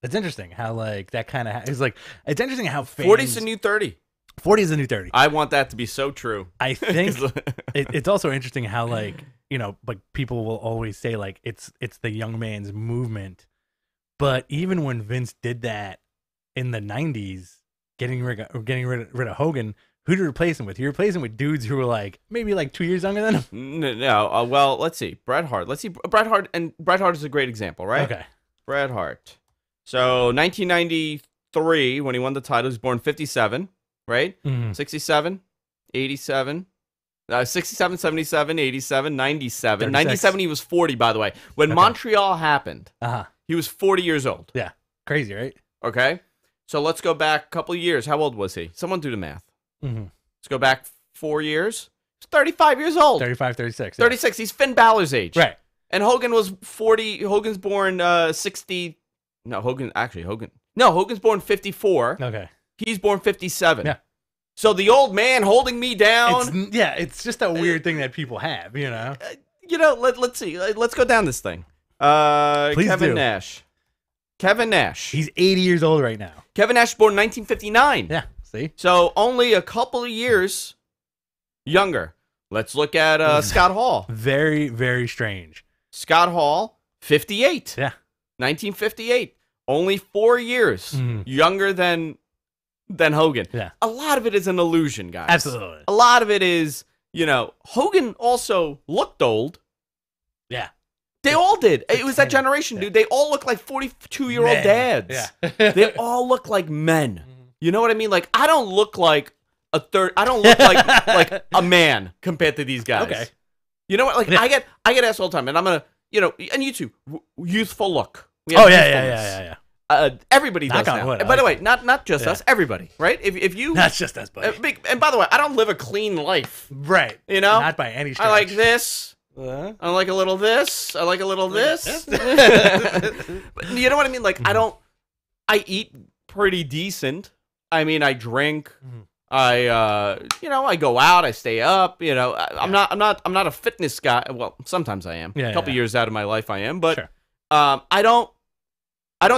It's interesting how like that kind of is like it's interesting how fans 40's the new 30. 40 is the new 30. I want that to be so true. I think it's also interesting how like, you know, like people will always say like it's the young man's movement. But even when Vince did that in the 90s, getting rid of Hogan, who did he replace him with? He replaced him with dudes who were like maybe like 2 years younger than him. No, well, let's see. Bret Hart. Bret Hart is a great example, right? Okay. Bret Hart. So 1993, when he won the title, he was born 57, right? 67, 87, 67, 77, 87, 97. 36. 97, he was 40, by the way. When Montreal happened, he was 40 years old. Yeah. Crazy, right? Okay. So let's go back a couple of years. How old was he? Someone do the math. Let's go back 4 years. He's 35 years old. 35, 36. 36. He's Finn Balor's age. Right. And Hogan was 40. Hogan's born 60. No, Hogan's born 54. Okay. He's born 57. Yeah. So the old man holding me down. It's just a weird thing that people have, you know. Let's see. Let's go down this thing. Please Kevin do. Nash. Kevin Nash. He's 80 years old right now. Kevin Nash born 1959. Yeah. See? So only a couple of years younger. Let's look at Scott Hall. Very, very strange. Scott Hall, 58. Yeah. 1958. Only 4 years younger than Hogan. Yeah. A lot of it is an illusion, guys. Absolutely. A lot of it is, Hogan also looked old. Yeah. They all did. It was that generation, dude. They all look like 42-year-old dads. Yeah. They all look like men. You know what I mean? Like, I don't look like I don't look like a man compared to these guys. Okay. You know what? Like, I get asked all the time, and I'm gonna, and you too, youthful look. Oh yeah. Everybody does Knock on now. wood, And by the way, not just us, everybody, right? If you not just us, buddy. and by the way, I don't live a clean life, Right. You know, not by any stretch. I like this. I like a little this. I like a little this. But you know what I mean? Like, I eat pretty decent. I mean, I drink. I go out. I stay up. I'm not a fitness guy. Well, sometimes I am. Yeah, a couple years out of my life, I am. But sure. I don't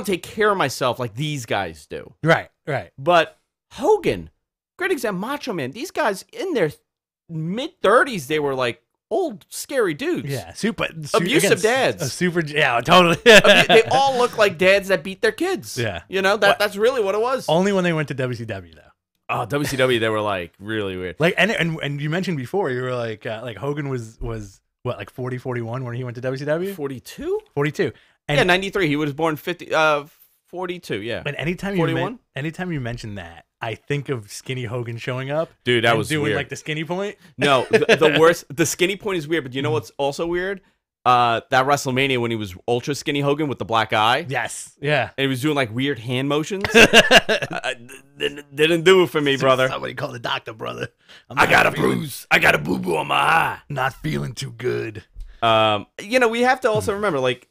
take care of myself like these guys do. Right. But Hogan, great example. Macho Man. These guys in their mid-30s, they were like old, scary dudes. Yeah, abusive dads. Totally. They all look like dads that beat their kids. Yeah. That's really what it was. Only when they went to WCW though. Oh, WCW, they were like really weird. Like, and you mentioned before, you were like Hogan was what, like 40, 41 when he went to WCW? 42? 42. And Yeah, 93. He was born 42, yeah. But anytime 41? anytime you mention that, I think of Skinny Hogan showing up. Dude, that and was doing weird. like the skinny point. No, the worst. The skinny point is weird, but you know what's also weird? That WrestleMania when he was ultra skinny Hogan with the black eye. Yes. Yeah. And he was doing like weird hand motions. Didn't do it for me, brother. Somebody call the doctor, brother. I got a bruise. I got a boo-boo on my eye. Not feeling too good. We have to also remember, like,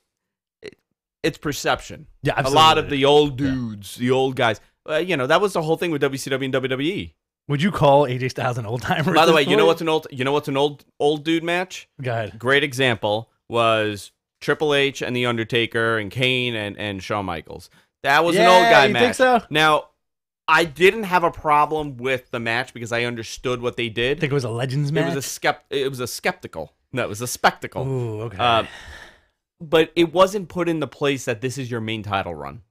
it's perception. Yeah, a absolutely. lot of the old dudes, the old guys. That was the whole thing with WCW and WWE. Would you call AJ Styles an old timer? By the way, you know what's an old dude match? Go ahead. Great example was Triple H and The Undertaker and Kane and Shawn Michaels. That was an old guy you match. Think so? Now, I didn't have a problem with the match because I understood what they did. I think it was a Legends match. It was a skeptical. No, it was a spectacle. Ooh, okay. But it wasn't put in the place that this is your main title run.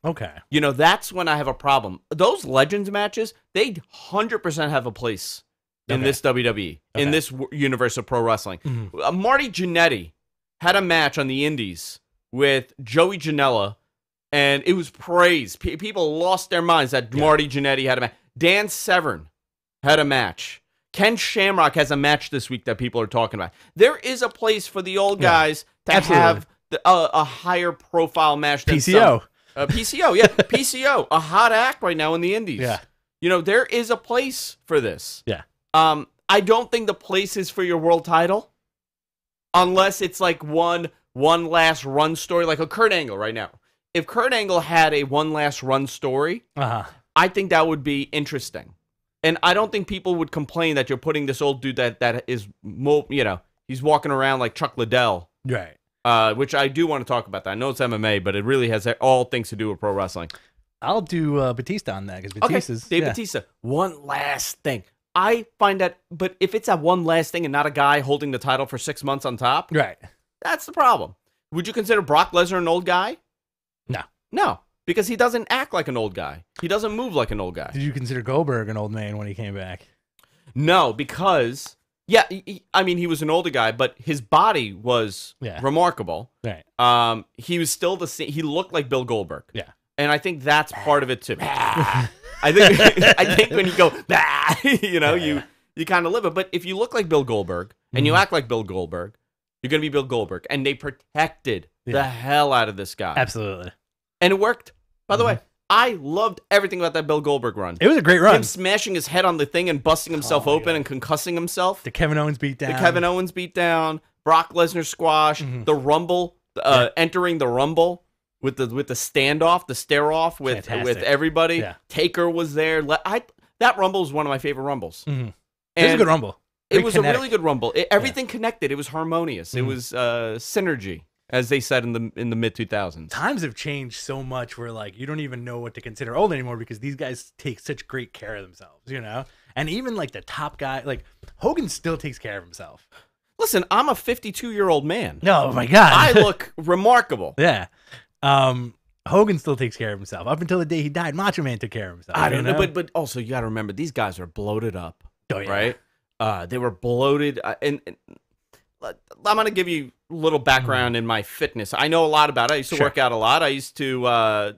Okay. That's when I have a problem. Those Legends matches, they 100% have a place in this WWE, in this universe of pro wrestling. Mm-hmm. Marty Jannetty had a match on the Indies with Joey Janela, and it was praised. People lost their minds that Marty Jannetty had a match. Dan Severn had a match. Ken Shamrock has a match this week that people are talking about. There is a place for the old guys to have a higher profile match than PCO. PCO, yeah. PCO, a hot act right now in the Indies. Yeah. There is a place for this. Yeah. I don't think the place is for your world title unless it's like one last run story, like a Kurt Angle right now. If Kurt Angle had a one last run story, I think that would be interesting. And I don't think people would complain that you're putting this old dude that is, he's walking around like Chuck Liddell. Right. Which I do want to talk about that. I know it's MMA, but it really has all things to do with pro wrestling. I'll do Batista on that because Batista's... Dave Batista. One last thing. I find that, but if it's a one last thing and not a guy holding the title for 6 months on top, right, that's the problem. Would you consider Brock Lesnar an old guy? No, because he doesn't act like an old guy. He doesn't move like an old guy. Did you consider Goldberg an old man when he came back? No, because... Yeah, he was an older guy, but his body was remarkable. Right. He was still the same. He looked like Bill Goldberg. Yeah. And I think that's part of it too. I think when you go, you kind of live it. But if you look like Bill Goldberg and you act like Bill Goldberg, you're gonna be Bill Goldberg. And they protected the hell out of this guy. Absolutely. And it worked. By the way, I loved everything about that Bill Goldberg run. It was a great run. Him smashing his head on the thing and busting himself open and concussing himself. The Kevin Owens beat down. Brock Lesnar squash. The Rumble, entering the Rumble with the standoff, the stare off with everybody. Yeah. Taker was there. That Rumble was one of my favorite Rumbles. Mm-hmm. It was a good Rumble. It was a really good Rumble. Everything connected. It was harmonious. It was synergy, as they said in the mid 2000s. Times have changed so much where like you don't even know what to consider old anymore because these guys take such great care of themselves, And even like the top guy, like Hogan still takes care of himself. Listen, I'm a 52-year-old man. Oh my God. I look remarkable. Yeah. Hogan still takes care of himself. Up until the day he died, Macho Man took care of himself. I don't know, but also you got to remember these guys are bloated up. Oh, yeah. Right? They were bloated and I'm going to give you a little background in my fitness. I know a lot about it. I used to work out a lot. I used to,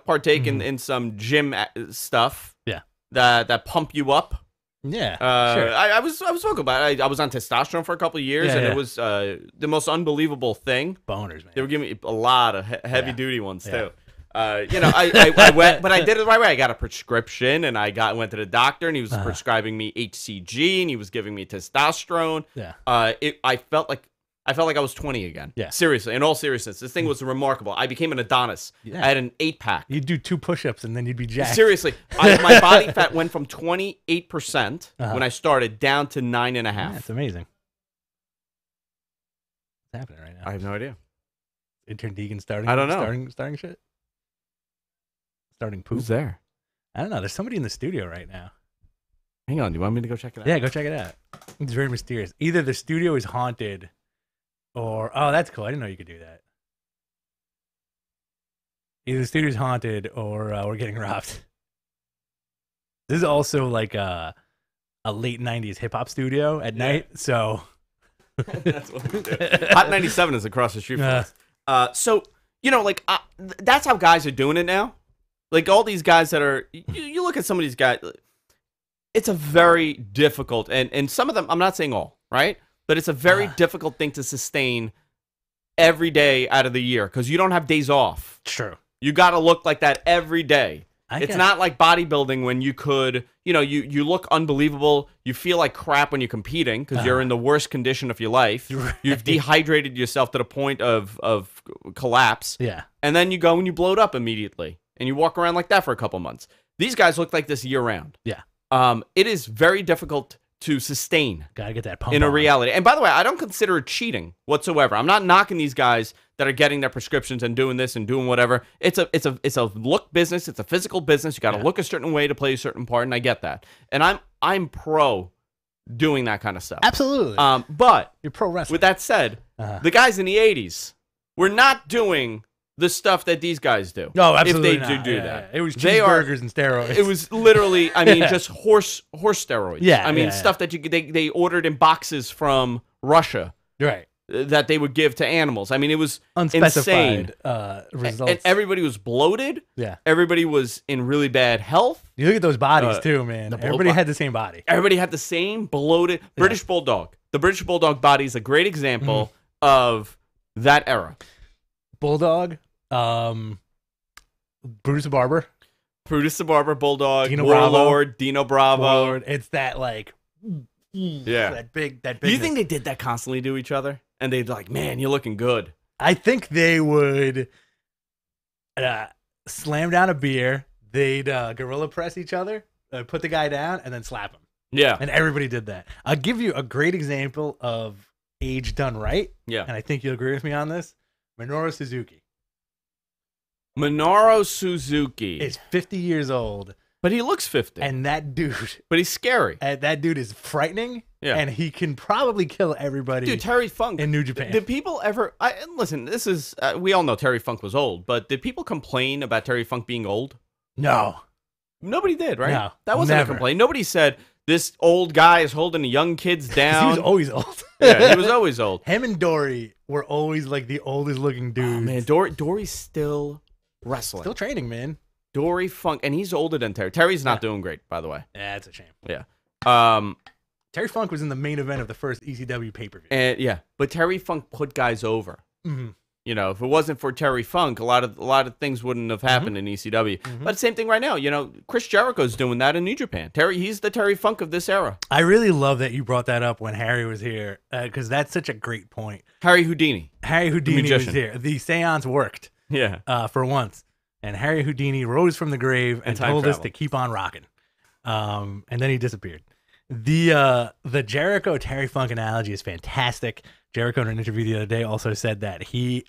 partake in some gym stuff. Yeah. That pump you up. Yeah. Sure. I was vocal about it. I was on testosterone for a couple of years, and it was the most unbelievable thing. Boners, man. They were giving me a lot of heavy duty ones too. I went, but I did it the right way. I got a prescription, and went to the doctor, and he was prescribing me HCG, and he was giving me testosterone. Yeah. I felt like I was 20 again. Yeah. Seriously, in all seriousness, this thing was remarkable. I became an Adonis. Yeah. I had an 8-pack. You'd do 2 push-ups, and then you'd be jacked. Seriously, my body fat went from 28% when I started down to 9.5%. Yeah, it's amazing. What's happening right now? I have no idea. Intern Deegan starting. I don't know. Starting shit. Starting poop. Who's there? I don't know. There's somebody in the studio right now. Hang on. Do you want me to go check it out? Yeah, go check it out. It's very mysterious. Either the studio is haunted, or that's cool. I didn't know you could do that. Either the studio's haunted, or we're getting robbed. This is also like a late 90s hip hop studio at night. So That's what we do. Hot 97 is across the street from us. So, like, that's how guys are doing it now. Like, all these guys that are, you look at some of these guys, it's a very difficult, and some of them, I'm not saying all, right? But it's a very difficult thing to sustain every day out of the year because you don't have days off. true. You got to look like that every day. I It's guess. not like bodybuilding when you could, you look unbelievable. You feel like crap when you're competing because you're in the worst condition of your life. Right. You've dehydrated yourself to the point of collapse. Yeah. And then you go and you blow it up immediately. And you walk around like that for a couple months. These guys look like this year round. Yeah. It is very difficult to sustain Gotta get that pump in a on. reality. And by the way, I don't consider it cheating whatsoever. I'm not knocking these guys that are getting their prescriptions and doing this and doing whatever. It's a look business. It's a physical business. You got to look a certain way to play a certain part, and I get that. And I'm pro doing that kind of stuff. Absolutely. But You're pro wrestling. with that said, the guys in the 80s were not doing the stuff that these guys do. No, absolutely If they not. do Yeah, that. yeah. It was They are- cheeseburgers and steroids. It was literally, I mean, just horse steroids. Yeah, I mean, yeah, stuff that they ordered in boxes from Russia right. that they would give to animals. I mean, it was Unspecified insane. results. And everybody was bloated. yeah. Everybody was in really bad health. You look at those bodies too, man. blow Everybody bo- had the same body. Everybody had the same bloated British Bulldog. The British Bulldog body is a great example of that era. Bulldog, Brutus the Barber, Brutus the Barber, Bulldog, Dino Bravo. Warlord, Dino Bravo. Warlord. It's that like, Yeah. that big. Do you think they did that constantly to each other? And they'd like, man, you're looking good. I think they would slam down a beer. They'd gorilla press each other, put the guy down, and then slap him. Yeah. And everybody did that. I'll give you a great example of age done right, Yeah. and I think you'll agree with me on this. Minoru Suzuki Minoru Suzuki. is 50 years old, But he looks 50. and that dude, But he's scary. that dude is frightening. Yeah. And he can probably kill everybody Dude, Terry Funk. in New Japan. Did people ever... listen, this is... we all know Terry Funk was old, but did people complain about Terry Funk being old? No. Nobody did, right? No, That wasn't never. a complaint. Nobody said, this old guy is holding the young kids 'Cause down. he was always old. Yeah, he was always old. Him and Dory were always like the oldest looking dudes. Oh, man, Dory's still wrestling. Still training, man. Dory Funk, and he's older than Terry. Terry's not doing great, by the way. Yeah, it's a shame. Yeah. Terry Funk was in the main event of the first ECW pay-per-view. And yeah, but Terry Funk put guys over. Mm-hmm. You know, if it wasn't for Terry Funk, a lot of things wouldn't have happened in ECW. But same thing right now. You know, Chris Jericho's doing that in New Japan. He's the Terry Funk of this era. I really love that you brought that up when Harry was here, because that's such a great point. Harry Houdini. Harry Houdini was magician. here. The seance worked Yeah. for once. And Harry Houdini rose from the grave and time told us travel. to keep on rocking. And then he disappeared. The Jericho Terry Funk analogy is fantastic. Jericho in an interview the other day also said that he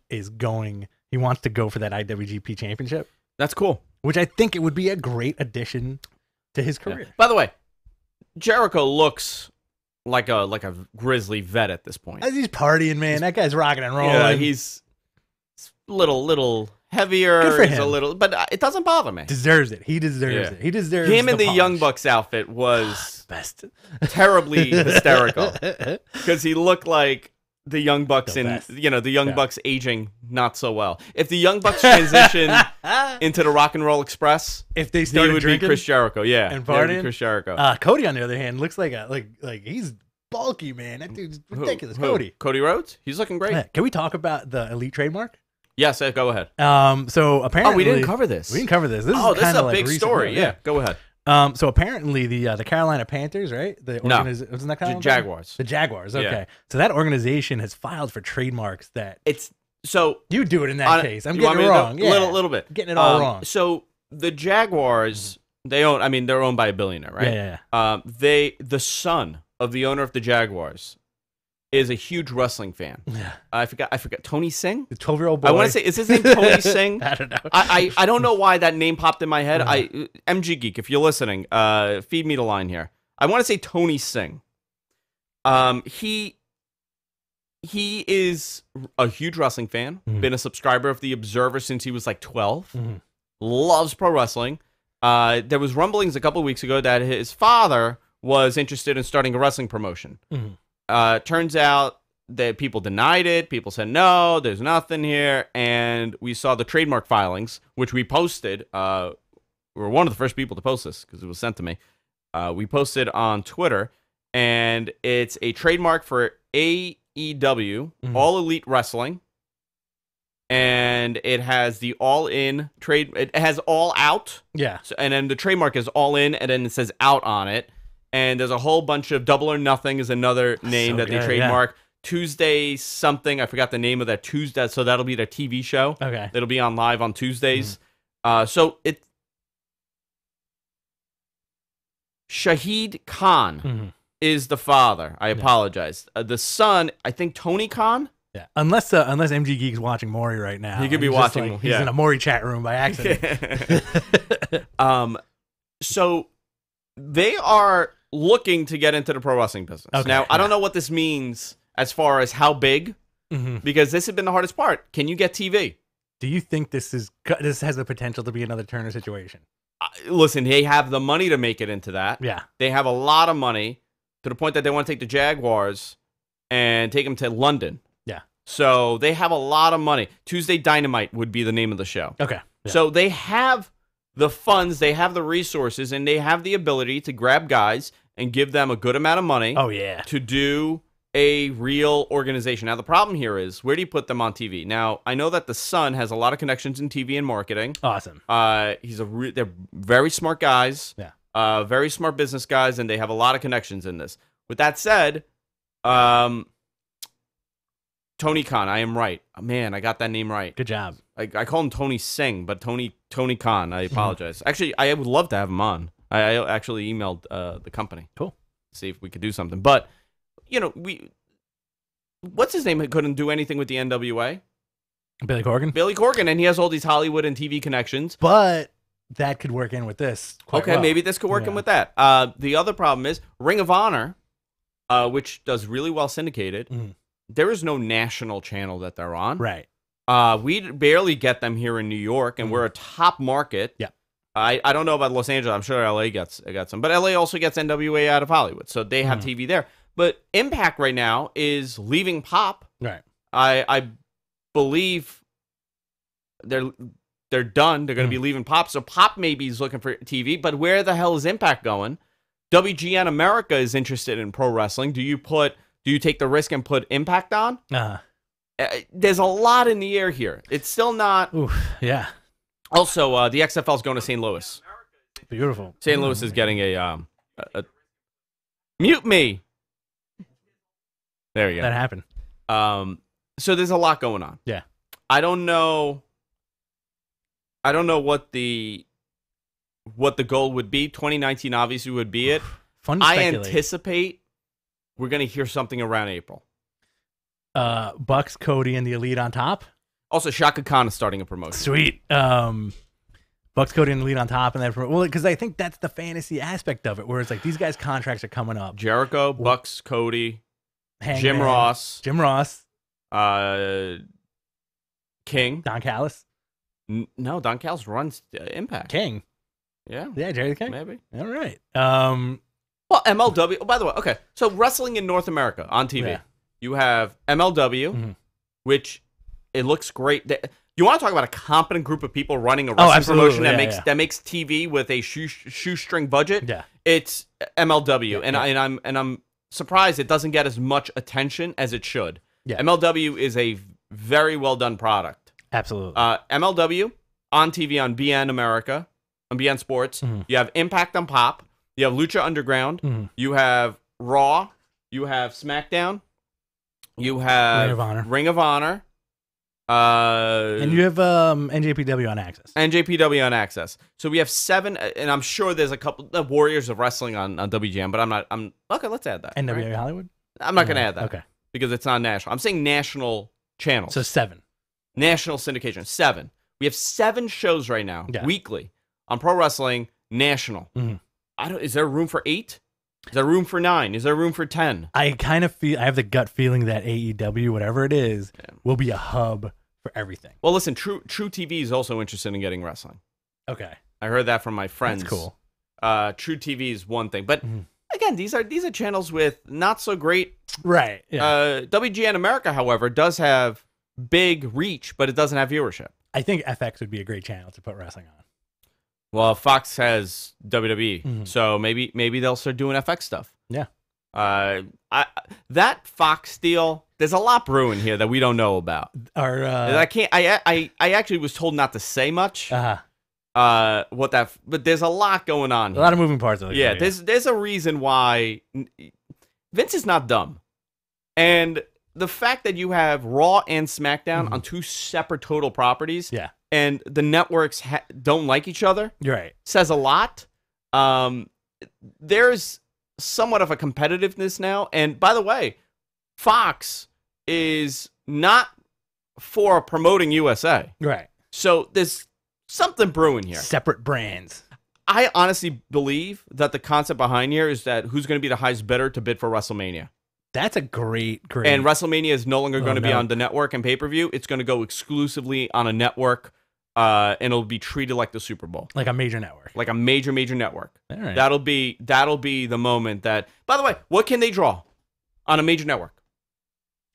wants to go for that IWGP championship, That's cool. which I think it would be a great addition to his career. By the way, Jericho looks like a grizzly vet at this point. As he's partying, man, that guy's rocking and rolling. Yeah, he's little heavier. Good for He's a him. little, but it doesn't bother me. deserves it. He deserves Yeah. it. He deserves Him in the polish. Young Bucks outfit was Best. terribly hysterical because he looked like the Young Bucks The best. the Young Yeah. Bucks aging not so well. If the Young Bucks transition into the Rock and Roll Express, If they he started would drinking, be Chris Jericho. Yeah, and He would be partying? Chris Jericho. Cody on the other hand looks like like he's bulky, man. That dude's ridiculous. Who? Cody. Cody Rhodes? He's looking great. Yeah, can we talk about the Elite trademark? Yes, go ahead. So apparently Oh, we didn't cover this. We didn't cover this. This Oh, is this is kinda a like big recent story. news, Yeah, go ahead. So apparently the Carolina Panthers, right? The No. wasn't that Carolina? Jaguars. The Jaguars. Okay. Yeah. So that organization has filed for trademarks that It's so you do it in that case. I'm you want getting it me to wrong. go? Yeah. Little bit. Getting it all wrong. So the Jaguars, they're owned by a billionaire, right? Yeah. The son of the owner of the Jaguars is a huge wrestling fan. Yeah. I forgot Tony Singh. The 12-year-old boy. I want to say, is his name Tony Singh? I don't know. I don't know why that name popped in my head. MG Geek, if you're listening, feed me the line here. I want to say Tony Singh. He is a huge wrestling fan. Mhm. Been a subscriber of the Observer since he was like 12. Mhm. Loves pro wrestling. There was rumblings a couple of weeks ago that his father was interested in starting a wrestling promotion. Turns out that people denied it. People said, no, there's nothing here. And we saw the trademark filings, which we posted. We were one of the first people to post this because it was sent to me. We posted on Twitter, and it's a trademark for AEW, All Elite Wrestling. And it has the all-in trade. It has all out. Yeah. So, and then the trademark is all in, and then it says out on it. And there's a whole bunch of Double or Nothing is another name that they trademark. Yeah. Tuesday something. I forgot the name of that Tuesday. So that'll be their TV show. Okay. It'll be on live on Tuesdays. So it. Shahid Khan is the father. I apologize. The son, I think Tony Khan. Yeah. Unless MG Geek's watching Maury right now. He could be watching. He's in a Maury chat room by accident. So they are looking to get into the pro wrestling business. Okay. Now, I don't know what this means as far as how big, because this has been the hardest part. Can you get TV? Do you think this has the potential to be another Turner situation? Listen, they have the money to make it into that. Yeah. They have a lot of money to the point that they want to take the Jaguars and take them to London. Yeah. So they have a lot of money. Tuesday Dynamite would be the name of the show. Okay. Yeah. So they have the funds, they have the resources, and they have the ability to grab guys and give them a good amount of money. Oh, yeah. To do a real organization. Now, the problem here is, where do you put them on TV? Now, I know that the son has a lot of connections in TV and marketing. Awesome. They're very smart guys. Yeah. Very smart business guys, and they have a lot of connections in this. With that said, Tony Khan, I am right. Man, I got that name right. Good job. I call him Tony Singh, but Tony Khan. I apologize. Actually, I would love to have him on. I actually emailed the company. Cool. See if we could do something. But, you know, what's his name? Couldn't do anything with the NWA. Billy Corgan. Billy Corgan, and he has all these Hollywood and TV connections. But that could work in with this. Okay, well. Maybe this could work in with that. The other problem is Ring of Honor, which does really well syndicated. There is no national channel that they're on. Right. We barely get them here in New York, and we're a top market. Yeah. I don't know about Los Angeles. I'm sure LA got some, but LA also gets NWA out of Hollywood, so they have TV there. But Impact right now is leaving Pop. Right. I believe they're done. They're going to be leaving Pop. So Pop maybe is looking for TV, but where the hell is Impact going? WGN America is interested in pro wrestling. Do you take the risk and put Impact on? There's a lot in the air here. It's still not. Oof, yeah. Also, the XFL is going to St. Louis. Beautiful. St. Louis is getting a mute me. There you go. That happened. So there's a lot going on. Yeah. I don't know what the goal would be. 2019 obviously would be it. Fun to I speculate. anticipate we're going to hear something around April. Bucks, Cody, and the Elite on top. Also, Shaka Khan is starting a promotion. Sweet. Bucks, Cody, and the Elite on top, and then because I think that's the fantasy aspect of it, where it's like these guys' contracts are coming up. Jericho, Bucks, Cody, Hangman, Jim Ross, King, Don Callis. No, Don Callis runs Impact. King. Yeah, Jerry the King. Maybe. All right. Well, MLW. Oh, by the way, okay. So wrestling in North America on TV, you have MLW, which it looks great. You want to talk about a competent group of people running a wrestling promotion that makes TV with a shoestring budget? Yeah, it's MLW, and I'm surprised it doesn't get as much attention as it should. Yeah. MLW is a very well done product. Absolutely. MLW on TV on BN America, on BN Sports. You have Impact on Pop. You have Lucha Underground. You have Raw. You have SmackDown. You have Ring of Honor. And you have NJPW on Access. NJPW on Access. So we have 7, and I'm sure there's a couple of Warriors of Wrestling on WGN, but okay, let's add that. NWA right? Hollywood? I'm not going to add that. Okay. Because it's not national. I'm saying national channels. So 7. National syndication. 7. We have 7 shows right now, weekly, on pro wrestling, national. Is there room for 8? Is there room for 9? Is there room for 10? I kind of feel, I have the gut feeling that AEW, whatever it is, will be a hub for everything. Well, listen, True TV is also interested in getting wrestling. Okay. I heard that from my friends. That's cool. True TV is one thing, but again, these are channels with not so great. Right. Yeah. WGN America, however, does have big reach, but it doesn't have viewership. I think FX would be a great channel to put wrestling on. Well, Fox has WWE, so maybe they'll start doing FX stuff. Yeah. That Fox deal, there's a lot brewing here that we don't know about. I actually was told not to say much. But there's a lot going on. A lot of moving parts. Yeah, there's a reason why Vince is not dumb, and the fact that you have Raw and SmackDown on two separate total properties, and the networks don't like each other, you're right, says a lot. There's somewhat of a competitiveness now, and by the way, Fox is not for promoting USA, right? So there's something brewing here. Separate brands. I honestly believe that the concept behind here is that who's going to be the highest bidder to bid for WrestleMania. That's a great. And WrestleMania is no longer going to be on the network and pay-per-view. It's going to go exclusively on a network, and it'll be treated like the Super Bowl. Like a major network. Like a major network. All right. That'll be the moment that, by the way, what can they draw on a major network?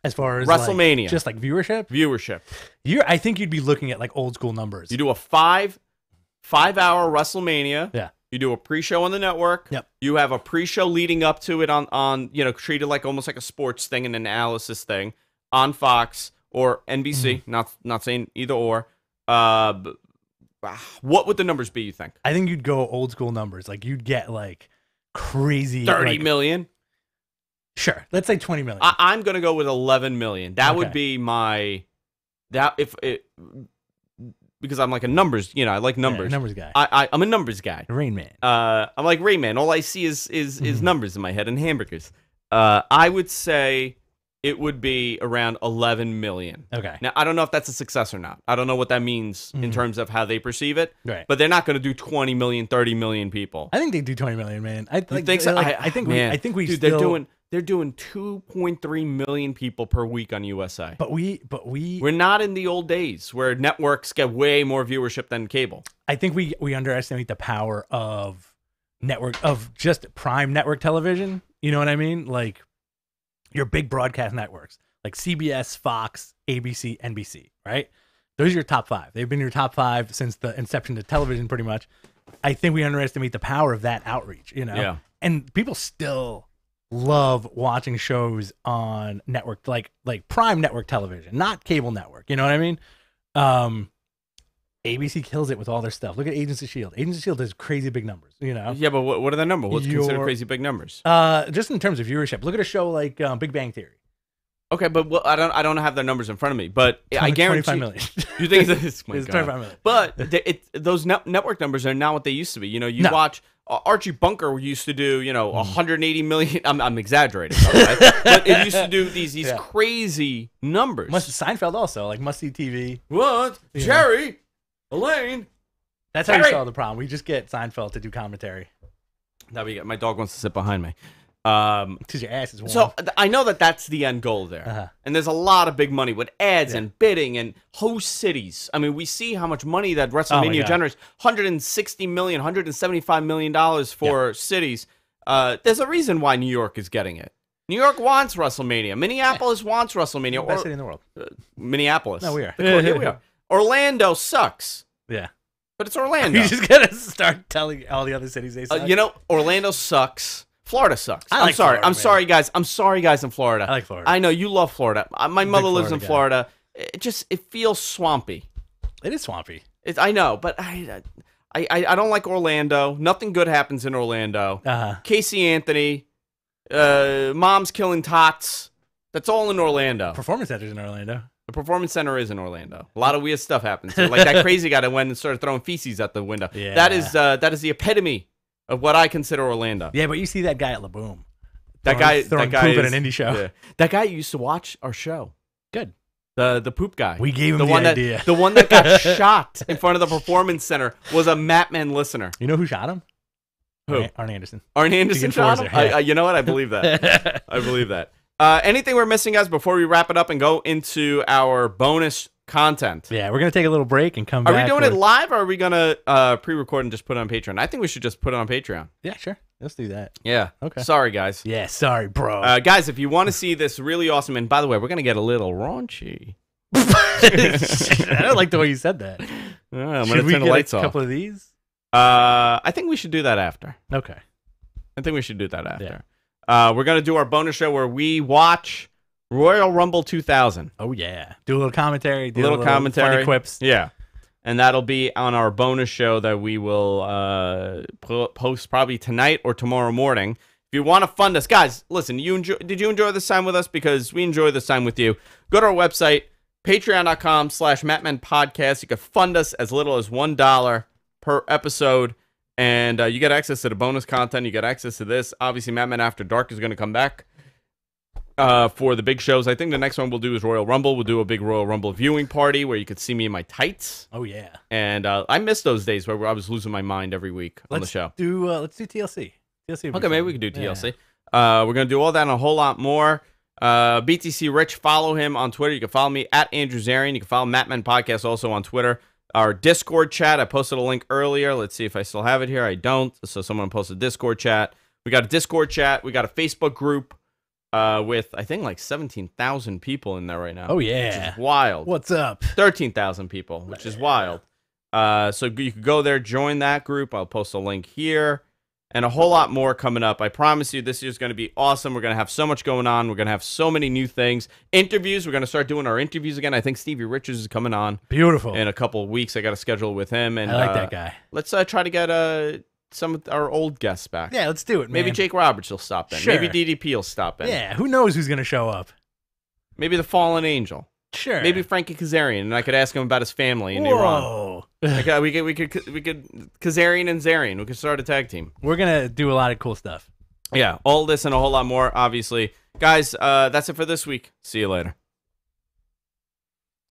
As far as WrestleMania. Like, just like viewership? Viewership. I think you'd be looking at like old school numbers. You do a five-hour WrestleMania. Yeah. You do a pre-show on the network. Yep. You have a pre-show leading up to it on treated like almost like a sports thing and an analysis thing on Fox or NBC. Not saying either or. What would the numbers be, you think? I think you'd go old school numbers. Like you'd get like crazy 30 million. Sure. Let's say 20 million. I'm gonna go with 11 million. That would be my because I'm like a numbers, I like numbers. Numbers guy. I'm a numbers guy. Rain Man. I'm like Rain Man. All I see is numbers in my head and hamburgers. I would say it would be around 11 million. Okay. Now, I don't know if that's a success or not. I don't know what that means in terms of how they perceive it. Right. But they're not going to do 20 million, 30 million people. I think they do 20 million, man. I think so? I think we dude, still... They're doing 2.3 million people per week on USA. But we're not in the old days where networks get way more viewership than cable. I think we underestimate the power of just prime network television. You know what I mean? Like your big broadcast networks like CBS, Fox, ABC, NBC, right? Those are your top five. They've been your top five since the inception of television, pretty much. I think we underestimate the power of that outreach, Yeah. And people still love watching shows on network, like prime network television, not cable network. You know what I mean? ABC kills it with all their stuff. Look at Agents of S.H.I.E.L.D. Agents of S.H.I.E.L.D. does crazy big numbers, Yeah, but what are the numbers? What's considered crazy big numbers? Just in terms of viewership. Look at a show like Big Bang Theory. Okay, but I don't have their numbers in front of me, but I guarantee 25 million. You think it's 25 million. But those network numbers are not what they used to be. Watch Archie Bunker used to do 180 million. I'm exaggerating, right? But it used to do these crazy numbers. Seinfeld also, like must see TV. What? Jerry, Elaine. That's how you solve the problem. We just get Seinfeld to do commentary. My dog wants to sit behind me. Because your ass is warm. So I know that's the end goal there. And there's a lot of big money with ads and bidding and host cities. I mean, we see how much money that WrestleMania generates. $160 million, $175 million for cities. There's a reason why New York is getting it. New York wants WrestleMania. Minneapolis wants WrestleMania. Best city in the world. Minneapolis. No, we are. Here we are. Orlando sucks. Yeah. But it's Orlando. You just gotta start telling all the other cities they suck. Orlando sucks. Florida sucks. I'm sorry. I'm sorry, guys. I'm sorry, guys in Florida. I like Florida. I know you love Florida. My mother lives in Florida. It feels swampy. It is swampy. I know, but I don't like Orlando. Nothing good happens in Orlando. Casey Anthony, moms killing tots. That's all in Orlando. Performance Center's in Orlando. The Performance Center is in Orlando. A lot of weird stuff happens there. Like that crazy guy that went and started throwing feces at the window. Yeah. That is the epitome of what I consider Orlando. Yeah, but you see that guy at La Boom. That guy poop at an indie show. Yeah. That guy used to watch our show. Good. The poop guy. We gave him the idea. The one that got shot in front of the Performance Center was a Matman listener. You know who shot him? Who? Arn Anderson. Arn Anderson shot him? Yeah. You know what? I believe that. I believe that. Anything we're missing, guys, before we wrap it up and go into our bonus content. Yeah, we're gonna take a little break and come back. Are we doing it live, or are we gonna pre-record and just put it on Patreon? I think we should just put it on Patreon. Yeah, sure. Let's do that. Yeah. Okay. Sorry, guys. Yeah, sorry, bro. Guys, if you want to see this really awesome, and by the way, we're gonna get a little raunchy. I don't like the way you said that. I'm Should gonna we turn the get lights a off. couple of these? I think we should do that after. Okay. I think we should do that after. We're gonna do our bonus show where we watch Royal Rumble 2000. Oh yeah. Do a little commentary. Do Little commentary. Funny quips. Yeah. And that'll be on our bonus show that we will post probably tonight or tomorrow morning. If you want to fund us, guys, listen, did you enjoy this time with us? Because we enjoy this time with you. Go to our website, patreon.com/MattMenPodcast. You can fund us as little as $1 per episode. And you get access to the bonus content. You get access to this. Obviously, Mattmen After Dark is going to come back for the big shows. I think the next one we'll do is Royal Rumble. We'll do a big Royal Rumble viewing party where you could see me in my tights. Oh yeah. And I miss those days where I was losing my mind every week on the show. Let's do TLC. TLC. Okay, maybe we can do TLC. Yeah. We're going to do all that and a whole lot more. BTC Rich, follow him on Twitter. You can follow me at Andrew Zarian. You can follow Mattmen Podcast also on Twitter. Our Discord chat, I posted a link earlier. Let's see if I still have it here. I don't. So someone posted a Discord chat. We got a Discord chat. We got a Facebook group with, I think, like 17,000 people in there right now. Oh, yeah. Which is wild. What's up? 13,000 people, which is wild. So you can go there, join that group. I'll post a link here. And a whole lot more coming up. I promise you, this year's going to be awesome. We're going to have so much going on. We're going to have so many new things. Interviews. We're going to start doing our interviews again. I think Stevie Richards is coming on. Beautiful. In a couple of weeks. I got a schedule with him. And I like that guy. Let's try to get some of our old guests back. Yeah, let's do it, man. Maybe Jake Roberts will stop in. Sure. Maybe DDP will stop in. Yeah, who knows who's going to show up? Maybe the Fallen Angel. Sure. Maybe Frankie Kazarian, and I could ask him about his family in Iran. Whoa. We could Kazarian and Zarian. We could start a tag team. We're gonna do a lot of cool stuff. Yeah, all this and a whole lot more, obviously. Guys, that's it for this week. See you later.